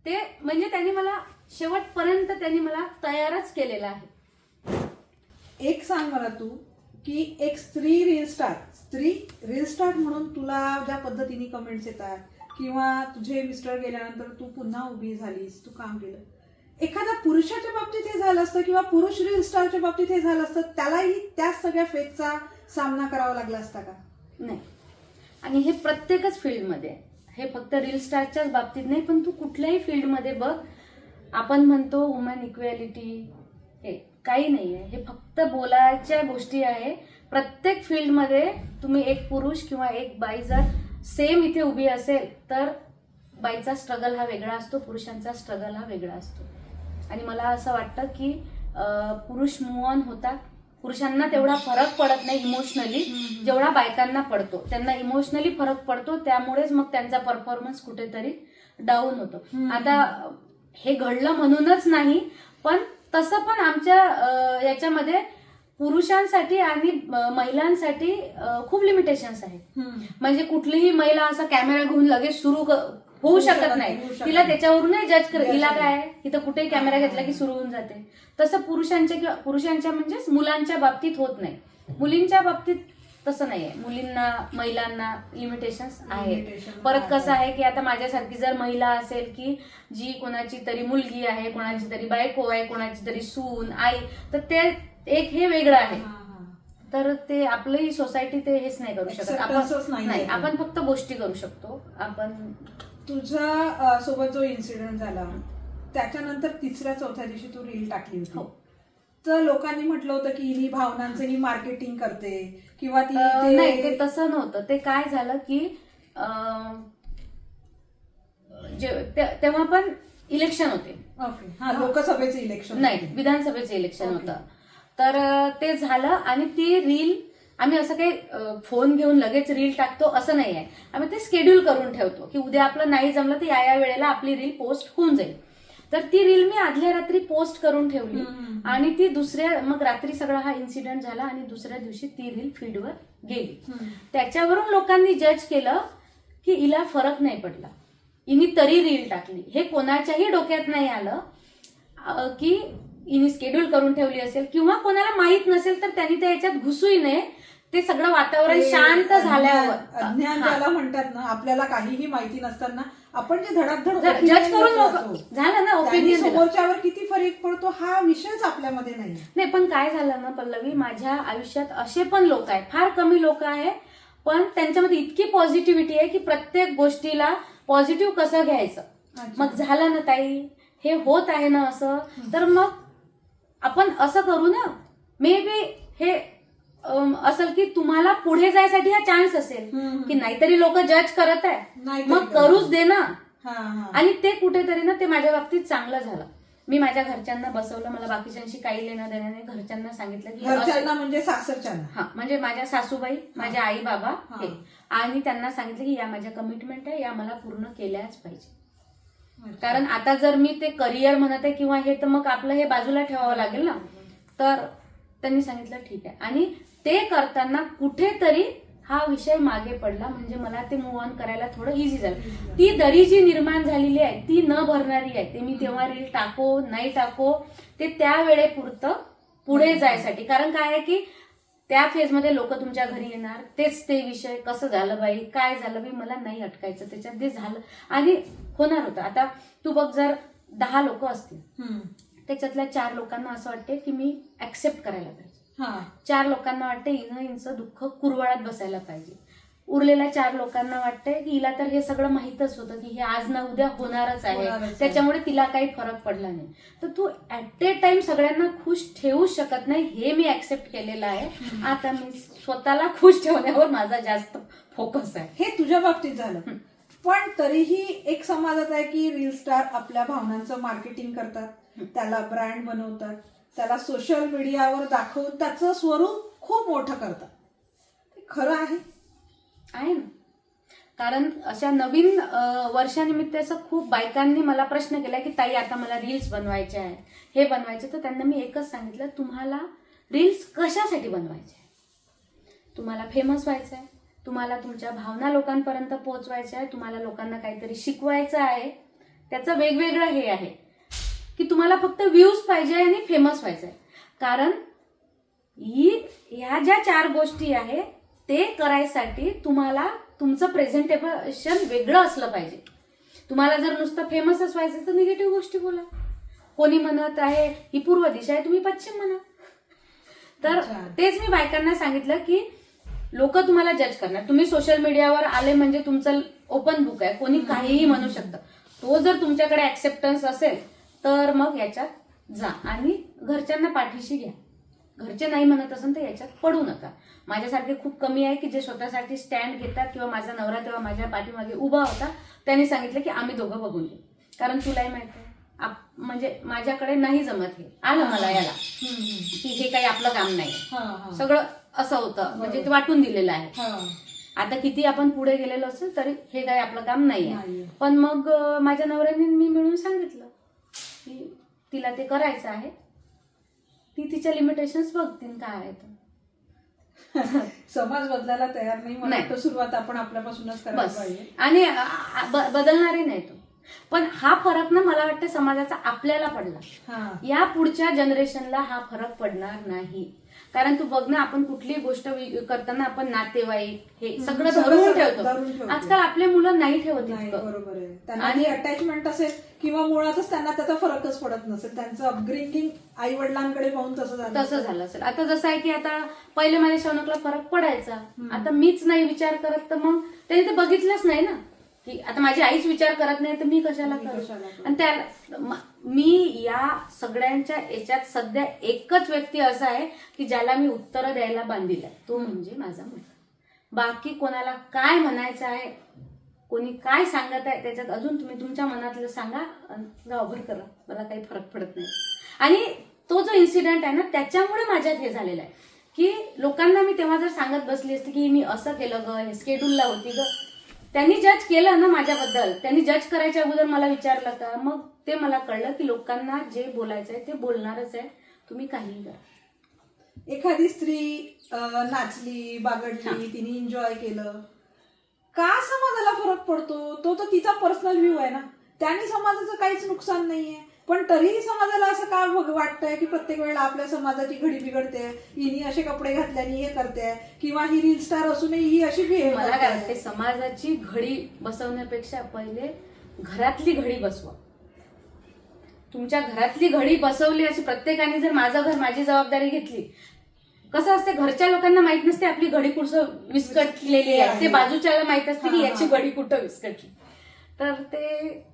ते म्हणजे त्यांनी मला शेवटपर्यंत त्यांनी मला तयारच केलेलं आहे. एक सांग मला तू की एक स्त्री रील स्टार म्हणून तुला ज्या पद्धतीने कमेंट्स येतात किंवा तुझे मिस्टर गेल्यानंतर तू पुन्हा उभी झालीस, तू काम केलं, एखाद्या पुरुषाच्या बाबतीत हे झालं असतं किंवा पुरुष रील स्टारच्या बाबतीत हे झालं असतं, त्यालाही त्याच सगळ्या फेकचा सामना करावा लागला असता का? नाही. आणि हे प्रत्येकच फील्डमध्ये, हे फक्त रील स्टारच्याच बाबतीत नाही, पण तू कुठल्याही फील्डमध्ये बघ, आपण म्हणतो वुमन इक्वॅलिटी, हे काही नाहीये, हे फक्त बोलायच्या गोष्टी आहे. प्रत्येक फील्डमध्ये तुम्ही एक पुरुष किंवा एक बाई जर सेम इथे उभी असेल तर बाईचा स्ट्रगल हा वेगळा असतो, पुरुषांचा स्ट्रगल हा वेगळा असतो. आणि मला असं वाटतं की पुरुष मूव्ह ऑन होतात, पुरुषांना तेवढा फरक पडत नाही इमोशनली जेवढा बायकांना पडतो. त्यांना इमोशनली फरक पडतो, त्यामुळेच मग त्यांचा परफॉर्मन्स कुठेतरी डाऊन होतो. आता हे घडलं म्हणूनच नाही, पण तसं पण आमच्या याच्यामध्ये पुरुषांसाठी आणि महिलांसाठी खूप लिमिटेशन्स आहेत. म्हणजे कुठलीही महिला असा कॅमेरा घेऊन लगेच सुरू होऊ शकत नाही, तिला त्याच्यावरूनही जज कर. हिला काय, इथं कुठेही कॅमेरा घेतला की सुरू होऊन जाते. तसं पुरुषांच्या म्हणजेच मुलांच्या बाबतीत होत नाही. मुलींच्या बाबतीत तसं नाहीये, मुलींना महिलांना लिमिटेशन्स आहेत. परत कसं आहे की आता माझ्यासारखी जर महिला असेल की जी कोणाची तरी मुलगी आहे, कोणाची तरी बायको आहे, कोणाची तरी सून आई, तर ते एक हे वेगळं आहे. तर ते आपली सोसायटी ते हेच नाही करू शकत. आपण फक्त गोष्टी करू शकतो. आपण तुझ्या सोबत जो इन्सिडेंट झाला त्याच्यानंतर 3-4 दिवशी तू रील टाकली होती, तर लोकांनी म्हटलं होतं की ही भावनांचं ही मार्केटिंग करते किंवा ती नाही, ते तसं नव्हतं. ते काय झालं की तेव्हा पण इलेक्शन होते. ओके. हा, लोकसभेचं इलेक्शन नाही, विधानसभेचं इलेक्शन ओके. होतं. तर ते झालं आणि ती रील आम्ही असं काही फोन घेऊन लगेच रील टाकतो असं नाही आहे. आम्ही ते शेड्यूल करून ठेवतो की उद्या आपलं नाही जमलं तर या वेळेला आपली रील पोस्ट होऊन जाईल. तर ती रील मी आदल्या रात्री पोस्ट करून ठेवली आणि ती मग रात्री सगळा हा इन्सिडेंट झाला आणि दुसऱ्या दिवशी ती रील फीडवर गेली. त्याच्यावरून लोकांनी जज केलं की हिला फरक नाही पडला, हिने तरी रील टाकली. हे कोणाच्याही डोक्यात नाही आलं की हिने शेड्यूल करून ठेवली असेल किंवा कोणाला माहित नसेल तर त्यांनी त्या याच्यात घुसूही नये. ते सगळं वातावरण शांत झाल्यावर, अज्ञान ज्याला म्हणतात ना, आपल्याला काहीही माहिती नसताना आपण जे धडाधड जज करून झालं ना, ओपिनियन समोरच्यावर किती फरक पडतो हा विषयच आपल्यामध्ये नाही. पण काय झालं ना पल्लवी, माझ्या आयुष्यात असे पण लोक आहेत, फार कमी लोक आहे, पण त्यांच्यामध्ये इतकी पॉझिटिव्हिटी आहे की प्रत्येक गोष्टीला पॉझिटिव्ह कसं घ्यायचं. मग झालं ना ताई, हे होत आहे ना असं, तर मग आपण असं करू ना. मे बी हे असेल की तुम्हाला पुढे जायसाठी हा चान्स असेल की नाहीतरी लोक जज करत आहे, मग करूच दे ना. आणि ते कुठेतरी ना, ते माझ्या बाबतीत चांगलं झालं. मी माझ्या घरच्यांना बसवलं, मला बाकीच्यांशी काही लेणं देणं नाही. घरच्यांना सांगितलं की घरच्यांना म्हणजे सासरच्यांना, हा म्हणजे माझ्या सासूबाई, माझे आई बाबा हे, आणि त्यांना सांगितलं की या माझ्या कमिटमेंट आहे, या मला पूर्ण केल्याच पाहिजे. कारण आता जर मी ते करिअर म्हणत आहे किंवा हे, तर मग आपलं हे बाजूला ठेवावं लागेल ना. तर त्यांनी सांगितलं ठीक आहे. आणि ते करताना कुठेतरी हा विषय मागे पडला, म्हणजे मला ते मूव्ह ऑन करायला थोडं इझी झालं. ती दरी जी निर्माण झालेली आहे ती न भरणारी आहे. ते मी तेव्हा रील टाको नाही टाको, ते त्या वेळेपुरतं पुढे जायसाठी. कारण काय आहे की त्या फेजमध्ये लोक तुमच्या घरी येणार, तेच ते विषय, कसं झालं बाई, काय झालं बाई, मला नाही अटकायचं त्याच्यात. ते झालं आणि होणार होतं. आता तू बघ, जर 10 लोक असतील, त्याच्यातल्या 4 लोकांना असं वाटते की मी ऍक्सेप्ट करायला पाहिजे, 4 लोकांना वाटते हिचं दुःख कुरवाळात बसायला पाहिजे, उरलेल्या 4 लोकांना वाटतंय की हिला तर हे सगळं माहीतच होतं की हे आज ना उद्या होणारच आहे, त्याच्यामुळे तिला काही फरक पडला नाही. तर तू ऍट ए टाइम सगळ्यांना खुश ठेवू शकत नाही, हे मी ऍक्सेप्ट केलेलं आहे. आता मी स्वतःला खुश ठेवण्यावर माझा जास्त फोकस आहे. हे तुझ्या बाबतीत झालं. पण तरीही एक समाजात आहे की रील स्टार आपल्या भावनांचं मार्केटिंग करतात, त्याला ब्रँड बनवतात, त्याला सोशल मीडियावर दाखवून त्याचं स्वरूप खूप मोठं करतात. ते खरं आहे ना. कारण अशा नवीन वर्षानिमित्त असं खूप बायकांनी मला प्रश्न केला की ताई आता मला रील्स बनवायचे आहे, हे बनवायचे. तर त्यांना मी एकच सांगितलं, तुम्हाला रील्स कशासाठी बनवायचे? तुम्हाला फेमस व्हायचं आहे, तुम्हाला तुमच्या भावना लोकांपर्यंत पोहोचवायच्या आहे, तुम्हाला लोकांना काहीतरी शिकवायचं आहे. त्याचं वेगवेगळं हे आहे की तुम्हाला फक्त व्ह्यूज पाहिजे आणि फेमस व्हायचं आहे. कारण ह्या ज्या 4 गोष्टी आहे ते करायसाठी तुम्हाला तुमचं प्रेझेंटेशन वेगळं असलं पाहिजे. तुम्हाला जर नुसतं फेमसच व्हायचं तर निगेटिव्ह गोष्टी बोला. कोणी म्हणत आहे ही पूर्व दिशा आहे, तुम्ही पश्चिम म्हणा. तर तेच मी बायकांना सांगितलं की लोक तुम्हाला जज करणार. तुम्ही सोशल मीडियावर आले म्हणजे तुमचं ओपन बुक आहे, कोणी काहीही म्हणू शकतं. तो जर तुमच्याकडे ऍक्सेप्टन्स असेल तर मग याच्यात जा आणि घरच्यांना पाठीशी घ्या. घरचे नाही म्हणत असेल तर याच्यात पडू नका. माझ्यासारखे खूप कमी आहे की जे स्वतःसाठी स्टँड घेतात. किंवा माझा नवरा तेव्हा माझ्या पाठीमागे उभा होता, त्यांनी सांगितलं की आम्ही दोघं बघून घेऊ. कारण तुलाही माहित आहे म्हणजे माझ्याकडे नाही जमत, हे आलं मला याला की हे काही आपलं काम नाही, सगळं असं होतं, म्हणजे ते वाटून दिलेलं आहे. आता किती आपण पुढे गेलेलो असेल तरी हे काही आपलं काम नाही आहे. पण मग माझ्या नवऱ्याने मी मिळून सांगितलं की तिला ते करायचं आहे, ती तिच्या लिमिटेशन्स बघतील काय आहेत. समाज बदलायला तयार नाही, मला सुरुवात आपण आपल्यापासूनच करायला पाहिजे आणि बदलणारही नाही तो. पण हा फरक ना मला वाटतं समाजाचा आपल्याला पडला, या पुढच्या जनरेशनला हा फरक पडणार नाही. कारण तू बघ ना, आपण कुठलीही गोष्ट करताना आपण नातेवाईक हे सगळं धरून ठेवतो. आजकाल आपले मुलं नाही ठेवत. बरोबर आहे. त्यांना अटॅचमेंट असेल किंवा मुळातच त्यांना त्याचा फरकच पडत नसेल, त्यांचं अपब्रिंगिंग आई वडिलांकडे पाहून तसं झालं असेल. आता जसं आहे की आता पहिले माझ्या शौनकला फरक पडायचा, आता मीच नाही विचार करत, तर मग त्यांनी ते बघितलंच नाही ना की आता माझी आईच विचार करत नाही तर मी कशाला करू. आणि त्या मी या सगळ्यांच्या याच्यात सध्या एकच व्यक्ती असा आहे की ज्याला मी उत्तरं द्यायला बांधील आहे, तो म्हणजे माझा मुलगा. बाकी कोणाला काय म्हणायचं आहे कोणी काय सांगत आहे त्याच्यात अजून तुम्ही तुमच्या मनातलं सांगा आणि गावभर करा, मला काही फरक पडत नाही. आणि तो जो इन्सिडेंट आहे ना त्याच्यामुळे माझ्यात हे झालेलं आहे की लोकांना मी तेव्हा जर सांगत बसली असते की मी असं केलं ग, हे स्केड्यूलला होती ग, त्यांनी जज केलं ना माझ्याबद्दल, त्यांनी जज करायच्या अगोदर मला विचारलं का, मग ते मला कळलं की लोकांना जे बोलायचं आहे ते बोलणारच आहे, तुम्ही काहीही करा. एखादी स्त्री नाचली, बागडली, तिने एन्जॉय केलं, का समाजाला फरक पडतो? तो तर तिचा पर्सनल व्ह्यू आहे ना, त्याने समाजाचं काहीच नुकसान नाहीये. पण तरीही समाजाला असं का वाटतंय की प्रत्येक वेळेला आपल्या समाजाची घडी बिघडते, हिने असे कपडे घातल्याने हे करते, किंवा ही रील स्टार असूनही ही अशी बिहेव मला काय वाटते, समाजाची घडी बसवण्यापेक्षा पहिले घरातली घडी बसवा. तुमच्या घरातली घडी बसवली अशी प्रत्येकाने जर माझं घर माझी जबाबदारी घेतली, कसं असते घरच्या लोकांना माहित नसते आपली घडी कुठं विस्कटलेली आहे, ते बाजूच्याला माहित असते की याची घडी कुठं विस्कटली. तर ते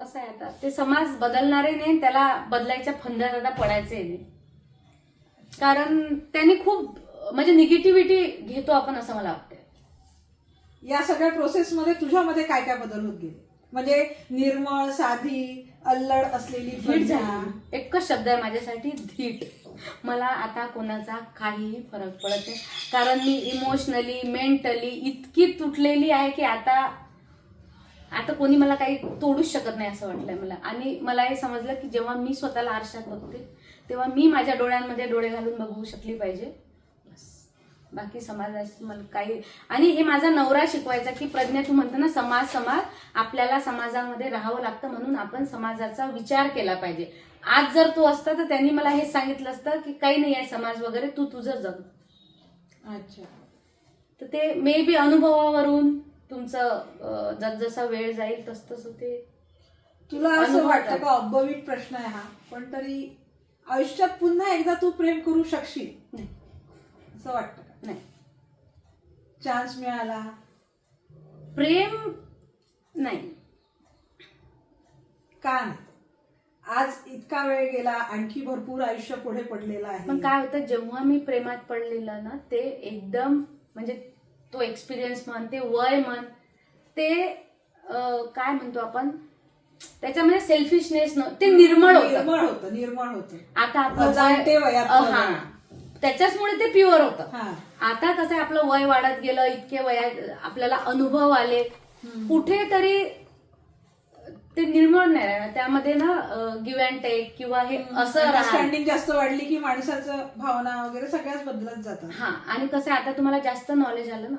असं आहे, आता ते समाज बदलणारे नाही, त्याला बदलायच्या फंद्यात आता पडायचे नाही, कारण त्यांनी खूप म्हणजे निगेटिव्हिटी घेतो आपण असं मला वाटतं. या सगळ्या प्रोसेसमध्ये तुझ्यामध्ये काय काय बदल होत गेले? म्हणजे निर्मळ, साधी, अल्लड असलेली धीट झाली. एकच शब्द आहे माझ्यासाठी, धीट. मला आता कोणाचा काहीही फरक पडत नाही, कारण मी इमोशनली, मेंटली इतकी तुटलेली आहे की आता कोणी मला काही तोडूच शकत नाही असं वाटलंय मला. आणि मला हे समजलं की जेव्हा मी स्वतःला आरशात बघते तेव्हा मी माझ्या डोळ्यांमध्ये डोळे घालून बघू शकली पाहिजे, बस. बाकी समाजाचं मला काही. आणि हे माझा नवरा शिकवायचा की प्रज्ञा, तू म्हणतो ना समाज, आपल्याला समाजामध्ये राहावं लागतं, म्हणून आपण समाजाचा विचार केला पाहिजे. आज जर तो असता तर त्यांनी मला हे सांगितलं असतं की काही नाही आहे समाज वगैरे, तू तुझं जग. अच्छा. तर ते मे बी अनुभवावरून तुमचं जसा वेळ जाईल तस तसं ते. तुला असं वाटतं का, अब्बवीत प्रश्न आहे हा, पण तरी आयुष्यात पुन्हा एकदा तू प्रेम करू शकशील? नाही. असं वाटतं का? नाही. चान्स मिळाला? प्रेम नाही. का नाही? आज इतका वेळ गेला, आणखी भरपूर आयुष्य पुढे पडलेलं आहे. पण काय होतं, जेव्हा मी प्रेमात पडलेलं ना, ते एकदम म्हणजे तो एक्सपिरियन्स म्हण, ते वय म्हण, ते काय म्हणतो आपण, त्याच्यामध्ये सेल्फिशनेस ते निर्मळ होतं. आता आपलं त्याच्याचमुळे ते प्युअर होतं. आता कसं आहे, आपलं वय वाढत गेलं, इतके वयात आपल्याला अनुभव आले, कुठेतरी ते निर्मळ नाही राहणार. त्यामध्ये ना गिव्ह अँड टेक किंवा हे असं अंडरस्टँडिंग जास्त वाढली की माणसाचं भावना वगैरे सगळ्याच बदलत जातात. हा. आणि कसं आहे, आता तुम्हाला जास्त नॉलेज आलं ना,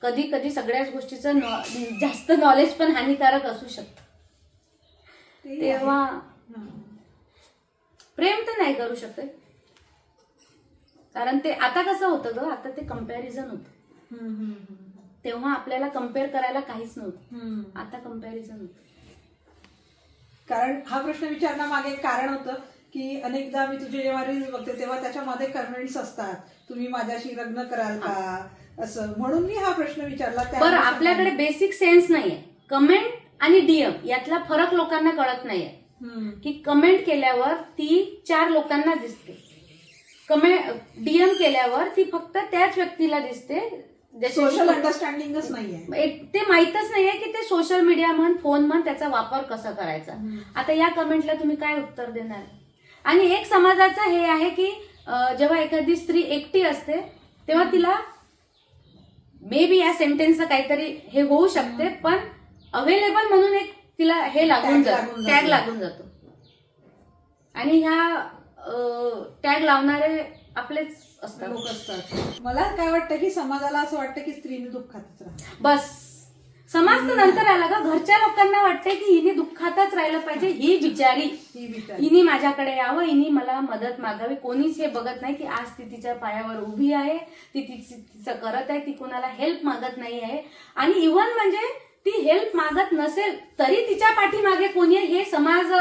कधी कधी सगळ्याच गोष्टीचं जास्त नॉलेज पण हानिकारक असू शकतं. तेव्हा प्रेम तर नाही करू शकत, कारण ते आता कसं होतं ग, आता ते कम्पॅरिझन होतं. तेव्हा आपल्याला कम्पेअर करायला काहीच नव्हतं, आता कम्पॅरिझन होतं. कारण हा प्रश्न विचारण्यामागे एक कारण होतं की अनेकदा मी तुझे जेव्हा रील्स बघते तेव्हा त्याच्यामध्ये कमेंट्स असतात, तुम्ही माझ्याशी लग्न कराल का, असं. म्हणून मी हा प्रश्न विचारला. बरं, आपल्याकडे बेसिक सेन्स नाहीये. कमेंट आणि डीएम यातला फरक लोकांना कळत नाहीये की कमेंट केल्यावर ती 4 लोकांना दिसते, डीएम केल्यावर ती फक्त त्याच व्यक्तीला दिसते. सोशल अंडरस्टँडिंगच नाहीये, ते माहीतच नाहीये की ते सोशल मीडिया म्हण, फोन म्हण, त्याचा वापर कसा करायचा. आता या कमेंटला तुम्ही काय उत्तर देणार? आणि एक समाजाचं हे आहे की जेव्हा एखादी स्त्री एकटी असते तेव्हा तिला मे बी या सेंटेन्सचं काहीतरी हे होऊ शकते, पण अवेलेबल म्हणून एक तिला हे लागून जातो, टॅग लागून जातो. आणि ह्या टॅग लावणारे आपलेच लोक असतात. मला काय वाटतं की समाजाला असं वाटतं की स्त्रीने दुःखातच राहा, बस. समाज तर नंतर आला का, घरच्या लोकांना वाटते की हिने दुःखातच राहिलं पाहिजे, ही बिचारी, हिने माझ्याकडे यावं, हिने मला मदत मागावी. कोणीच हे बघत नाही की आज ती तिच्या पायावर उभी आहे, ती तिचं करत आहे, ती कोणाला हेल्प मागत नाही आहे. आणि इव्हन म्हणजे ती हेल्प मागत नसेल तरी तिच्या पाठीमागे कोणी हे समाज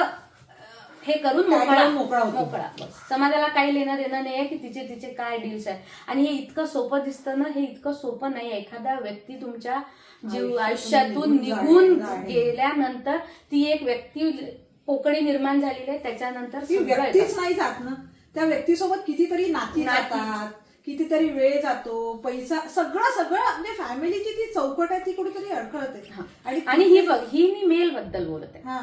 हे करून मोकळा. समाजाला काही लेणं देणं नाही आहे की तिचे काय डील्स आहे. आणि हे इतकं सोपं दिसतं ना, हे इतकं सोपं नाही. एखादा व्यक्ती तुमच्या आयुष्यातून निघून गेल्यानंतर ती एक व्यक्ती पोकळी निर्माण झालेली आहे, त्याच्यानंतर व्यक्तीच नाही जात ना, त्या व्यक्तीसोबत कितीतरी नाती जातात, कितीतरी वेळ जातो, पैसा, सगळं सगळं म्हणजे फॅमिलीची ती चौकट आहे ती कुठेतरी अडखळते. आणि ही बघ, ही मी मेल बद्दल बोलत आहे. हा,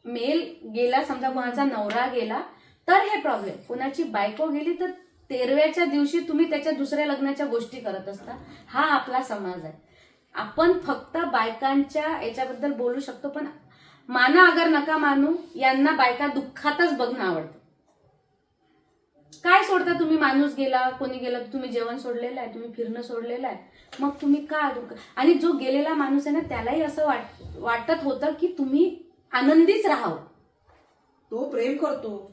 मेल गेला, समजा कोणाचा नवरा गेला तर हे प्रॉब्लेम, कोणाची बायको गेली तर 13व्याच्या दिवशी तुम्ही त्याच्या दुसऱ्या लग्नाच्या गोष्टी करत असता. हा आपला समाज आहे. आपण फक्त बायकांच्या याच्याबद्दल बोलू शकतो, पण माना अगर नका मानू, यांना बायका दुःखातच बघणं आवडतं. काय सोडता तुम्ही? माणूस गेला, कोणी गेला, तुम्ही जेवण सोडलेलं आहे, तुम्ही फिरणं सोडलेलं आहे, मग तुम्ही का दुःख? आणि जो गेलेला माणूस आहे ना, त्यालाही असं वाटत होतं की तुम्ही आनंदीच राहावं. तो प्रेम करतो,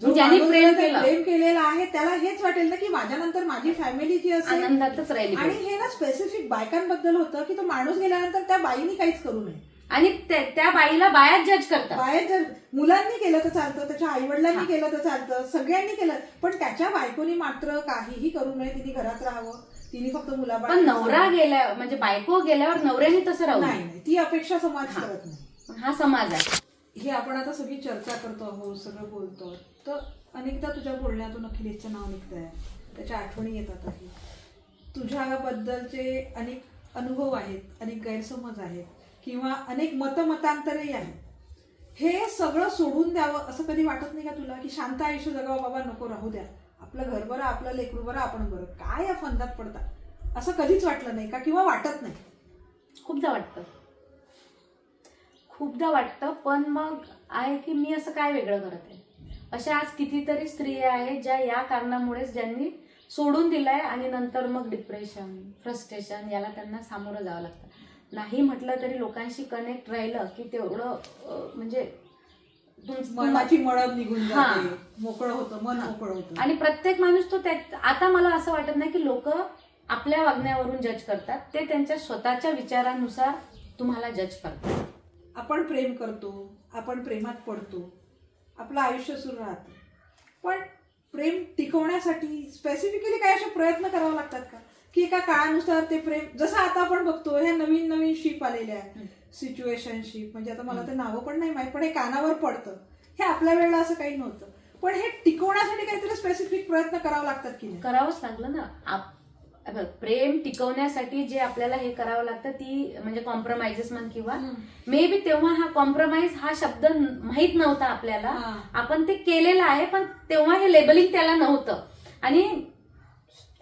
ज्याने प्रेम केलेलं आहे त्याला हेच वाटेल ना की माझ्यानंतर माझी फॅमिली जी असेल आनंदातच राहिली. आणि हे ना स्पेसिफिक बायकांबद्दल होतं की तो माणूस गेल्यानंतर त्या बाईनी काहीच करू नये. आणि त्या बाईला बायाच जज करतात. बाहेर जर मुलांनी केलं तर चालतं, त्याच्या आई वडिलांनी केलं तर चालतं, सगळ्यांनी केलं, पण त्याच्या बायकोनी मात्र काहीही करू नये. तिने घरात राहावं, तिने फक्त मुलाबाळ. पण नवरा गेल्या म्हणजे बायको गेल्यावर नवऱ्याने तसं राहू नाही, ती अपेक्षा समाज करत नाही. हा समाज आहे. हे आपण आता सगळी चर्चा करतो आहोत, सगळं बोलतो, तर अनेकदा तुझ्या बोलण्यातून अखिलेशचं नाव निघतंय, त्याच्या आठवणी येतात आहे, तुझ्याबद्दलचे अनेक अनुभव आहेत, अनेक गैरसमज आहेत किंवा अनेक मतमतांतरही आहेत. हे सगळं सोडून द्यावं असं कधी वाटत नाही का तुला की शांत आयुष्य जगावं बाबा, नको, राहू द्या, आपलं घर बरं, आपलं लेकरू बरं, आपण बरं, काय या फंदात पडतात, असं कधीच वाटलं नाही का किंवा वाटत नाही? खूपदा वाटतं, पण मग आहे की मी असं काय वेगळं करत आहे. अशा आज कितीतरी स्त्रिया आहेत ज्या या कारणामुळेच ज्यांनी सोडून दिलाय आणि नंतर मग डिप्रेशन, फ्रस्ट्रेशन याला त्यांना सामोरं जावं लागतं. नाही म्हटलं तरी लोकांशी कनेक्ट राहिलं की तेवढं म्हणजे मनाची मळब निघून जाते, मोकळं होतं, मन मोकळं होतं. आणि प्रत्येक माणूस तो आता मला असं वाटत नाही की लोक आपल्या वागण्यावरून जज करतात, ते त्यांच्या स्वतःच्या विचारानुसार तुम्हाला जज करतात. आपण प्रेम करतो, आपण प्रेमात पडतो, आपलं आयुष्य सुरू राहतं, पण प्रेम टिकवण्यासाठी स्पेसिफिकली काय असे प्रयत्न करावे लागतात का की एका काळानुसार ते प्रेम, जसं आता आपण बघतो ह्या नवीन नवीन शिप आलेल्या आहेत, सिच्युएशनशिप, म्हणजे आता मला ते नावं पण नाही माहित, पण हे कानावर पडतं. हे आपल्या वेळेला असं काही नव्हतं, पण हे टिकवण्यासाठी काहीतरी स्पेसिफिक प्रयत्न करावे लागतात की नाही? करावंच लागलं ना. प्रेम टिकवण्यासाठी जे आपल्याला हे करावं लागतं ती म्हणजे कॉम्प्रोमाइजेस म्हण, किंवा मे बी तेव्हा हा कॉम्प्रोमाइज हा शब्द माहित नव्हता आपल्याला, आपण ते केलेलं आहे, पण तेव्हा हे लेबलिंग त्याला नव्हतं. आणि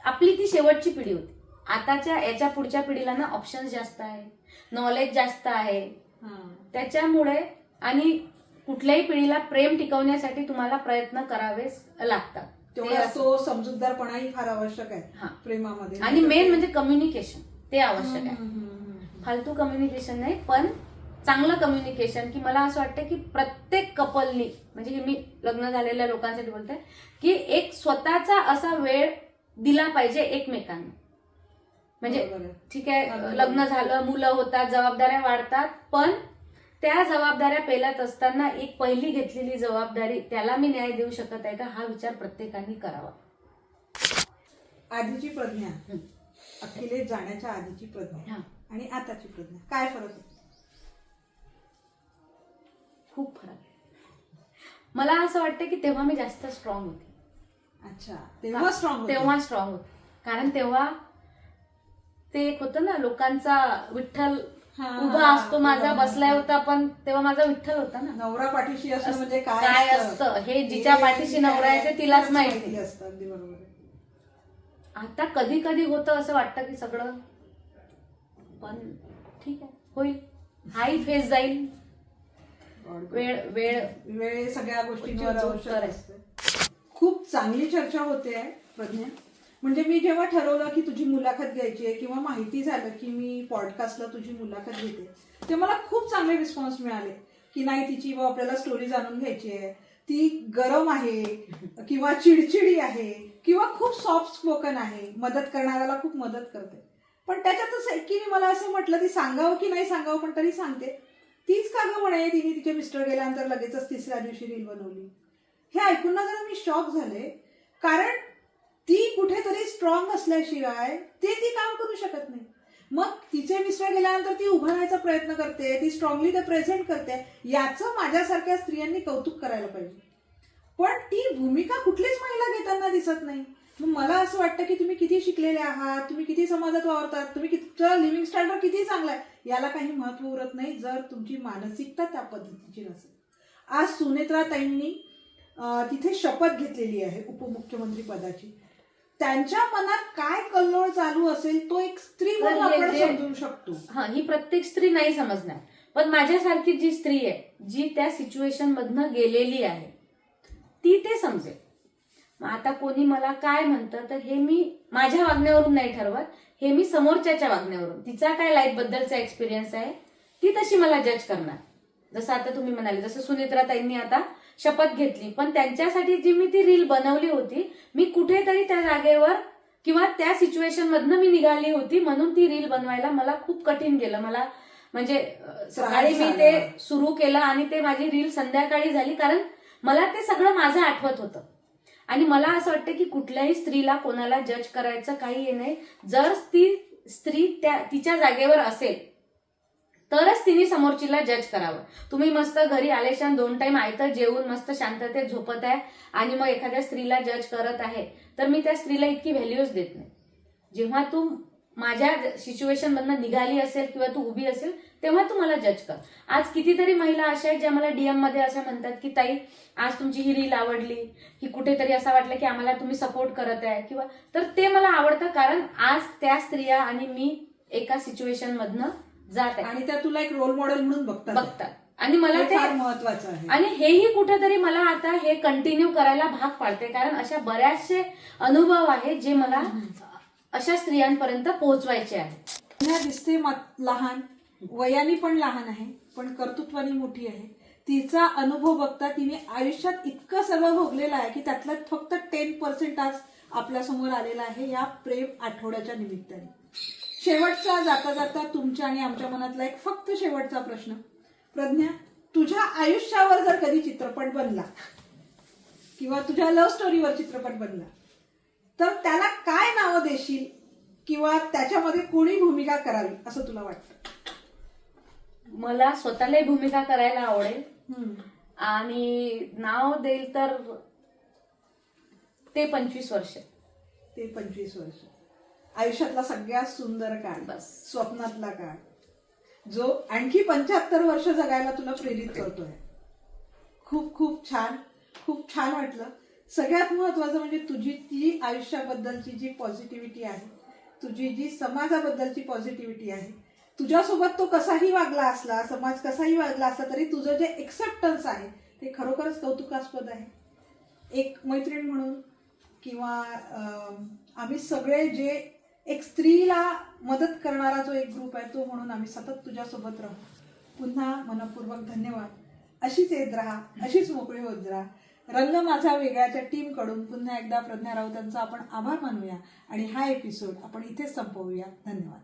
आपली ती शेवटची पिढी होती. आताच्या याच्या पुढच्या पिढीला ना ऑप्शन्स जास्त आहे, नॉलेज जास्त आहे, त्याच्यामुळे आणि कुठल्याही पिढीला प्रेम टिकवण्यासाठी तुम्हाला प्रयत्न करावेच लागतात. तेवढा तो समजूतदारपणाही फार आवश्यक आहे प्रेमामध्ये. आणि मेन म्हणजे कम्युनिकेशन, ते आवश्यक आहे. फालतू कम्युनिकेशन नाही, पण चांगलं कम्युनिकेशन. की मला असं वाटतं की प्रत्येक कपलनी, म्हणजे हे मी लग्न झालेल्या लोकांसाठी बोलते, की एक स्वतःचा असा वेळ दिला पाहिजे एकमेकांना. म्हणजे ठीक आहे, लग्न झालं, मुलं होतात, जबाबदाऱ्या वाढतात, पण त्या जबाबदाऱ्या पेलत असताना एक पहिली घेतलेली जबाबदारी, त्याला मी न्याय देऊ शकत आहे का, हा विचार प्रत्येकाने करावा. आधीची प्रज्ञा, अखिलेश जाण्याच्या आधीची प्रज्ञा आणि आताची प्रज्ञा, काय फरक आहे? खूप फरक आहे. मला असं वाटतं की तेव्हा मी जास्त स्ट्रॉंग होते. अच्छा, तेव्हा स्ट्रॉंग होते. कारण तेव्हा ते एक होतं ना, लोकांचा विठ्ठल उभा असतो, माझा बसलाय होता, पण तेव्हा माझा विठ्ठल होता ना. नवरा पाठीशी असणं म्हणजे काय असतं हे जिच्या पाठीशी नवरा आहे ते तिलाच माहिती असतं. अगदी बरोबर. आता कधी कधी होतं असं वाटतं की सगळं, पण ठीक आहे, होईल, हाही फेस जाईल, वेळ सगळ्या गोष्टींवर आवश्यक असते. खूप चांगली चर्चा होते प्रज्ञा. म्हणजे मी जेव्हा ठरवलं की तुझी मुलाखत घ्यायची आहे किंवा माहिती झालं की मी पॉडकास्टला तुझी मुलाखत घेते, ते मला खूप चांगले रिस्पॉन्स मिळाले की नाही, तिची आपल्याला स्टोरी जाणून घ्यायची आहे, ती गरम आहे किंवा चिडचिडी आहे किंवा खूप सॉफ्ट स्पोकन आहे, मदत करणाऱ्याला खूप मदत करते. पण त्याच्यातच एकीने मला असं म्हटलं, ती सांगावं की नाही सांगावं, पण तरी सांगते, तीच का गं म्हणे तिने तिचे मिस्टर गेल्यानंतर लगेचच तिसऱ्या दिवशी रील बनवली. हे ऐकून ना जरा मी शॉक झाले, कारण ती कुठेतरी स्ट्रॉंग असल्याशिवाय ती काम करू शकत नाही. मग तिचे मिस्टर गेल्यानंतर ती उभं राहायचा प्रयत्न करते, ती स्ट्रॉंगली ते प्रेझेंट करते, याचं माझ्यासारख्या स्त्रियांनी कौतुक करायला पाहिजे. पण ती भूमिका कुठलीच महिला घेताना दिसत नाही. मग मला असं वाटतं की तुम्ही किती शिकलेले आहात, तुम्ही किती समाजात वावरतात, तुम्ही तुमचं लिव्हिंग स्टँडर्ड किती चांगलं आहे, याला काही महत्व उरत नाही जर तुमची मानसिकता त्या पद्धतीची नसेल. आज सुनेत्राताईंनी तिथे शपथ घेतलेली आहे उपमुख्यमंत्री पदाची. त्यांच्या मनात काय कल्लोळ चालू असेल तो एक स्त्री म्हणून आपण समजू शकतो. हा, ही प्रत्येक स्त्री नाही समजणार, पण माझ्यासारखी जी स्त्री आहे जी त्या सिच्युएशन मधनं गेलेली आहे ती ते समजेल. मग आता कोणी मला काय म्हणतं तर हे मी माझ्या वागण्यावरून नाही ठरवत, हे मी समोरच्याच्या वागण्यावरून, तिचा काय लाईफ बद्दलचा एक्सपिरियन्स आहे ती तशी मला जज करणार. जसं आता तुम्ही म्हणाले, जसं सुनेत्राताईंनी आता शपथ घेतली, पण त्यांच्यासाठी जी मी ती रील बनवली होती, मी कुठेतरी त्या जागेवर किंवा त्या सिच्युएशन मधनं मी निघाली होती, म्हणून ती रील बनवायला मला खूप कठीण गेलं. मला म्हणजे सकाळी मी ते सुरू केलं आणि ते माझी रील संध्याकाळी झाली, कारण मला ते सगळं माझं आठवत होतं. आणि मला असं वाटतं की कुठल्याही स्त्रीला कोणाला जज करायचं काही नाही. जर ती स्त्री तिच्या जागेवर असेल तरच तिने समोरचीला जज करावं. तुम्ही मस्त घरी आलेशान 2 टाइम आयतं जेवून मस्त शांततेत झोपत आहे आणि मग एखाद्या स्त्रीला जज करत आहे, तर मी त्या स्त्रीला इतकी व्हॅल्यूच देत नाही. जेव्हा तू माझ्या सिच्युएशन मधनं निघाली असेल किंवा तू उभी असेल तेव्हा तू मला जज कर. आज कितीतरी महिला अशा आहेत ज्या मला डीएम मध्ये असं म्हणतात की ताई आज तुमची ही रील आवडली, ही कुठेतरी असं वाटलं की आम्हाला तुम्ही सपोर्ट करत आहे किंवा, तर ते मला आवडतं, कारण आज त्या स्त्रिया आणि मी एका सिच्युएशन मधनं जात आहे आणि त्या तुला एक रोल मॉडेल म्हणून बघतात आणि मला ते फार महत्वाचं आहे. आणि हेही कुठेतरी मला आता हे कंटिन्यू करायला भाग पाडते, कारण अशा बऱ्याचशे अनुभव आहेत जे मला अशा स्त्रियांपर्यंत पोहोचवायचे आहेत. दिसते लहान, वयाने पण लहान आहे, पण कर्तृत्वाने मोठी आहे. तिचा अनुभव बघता तिने आयुष्यात इतकं सगळं भोगलेलं आहे की त्यातलं फक्त 10% आज आपल्यासमोर आलेला आहे या प्रेम आठवड्याच्या निमित्ताने. शेवटचा जाता जाता तुमच्या आणि आमच्या मनातला एक फक्त शेवटचा प्रश्न, प्रज्ञा, तुझ्या आयुष्यावर जर कधी चित्रपट बनला किंवा तुझ्या लव्ह स्टोरीवर चित्रपट बनला तर त्याला काय नावं देशील किंवा त्याच्यामध्ये कोणी भूमिका करावी असं तुला वाटतं? मला स्वतःलाही भूमिका करायला आवडेल आणि नाव देईल तर ते 25 वर्ष. ते 25 वर्ष आयुष्यातला सगळ्यात सुंदर काळ, बस स्वप्नातला काळ, जो आणखी 75 वर्ष जगायला तुला प्रेरित करतोय. खूप खूप छान, खूप छान वाटलं. सगळ्यात महत्वाचं म्हणजे तुझी ती आयुष्याबद्दलची जी पॉझिटिव्हिटी आहे, तुझी जी समाजाबद्दलची पॉझिटिव्हिटी आहे, तुझ्यासोबत तो कसाही वागला असला, समाज कसाही वागला असला तरी तुझं जे एक्सेप्टन्स आहे ते खरोखरच कौतुकास्पद आहे. एक मैत्रीण म्हणून किंवा आम्ही सगळे जे एक स्त्रीला मदत करणारा जो एक ग्रुप आहे तो म्हणून आम्ही सतत तुझ्यासोबत राहू. पुन्हा मनपूर्वक धन्यवाद. अशीच येत राहा, अशीच मोकळी होत राहा. रंग माझा वेगळ्याच्या टीम कडून पुन्हा एकदा प्रज्ञा राऊतांचा आपण आभार मानूया आणि हा एपिसोड आपण इथेच संपवूया. धन्यवाद.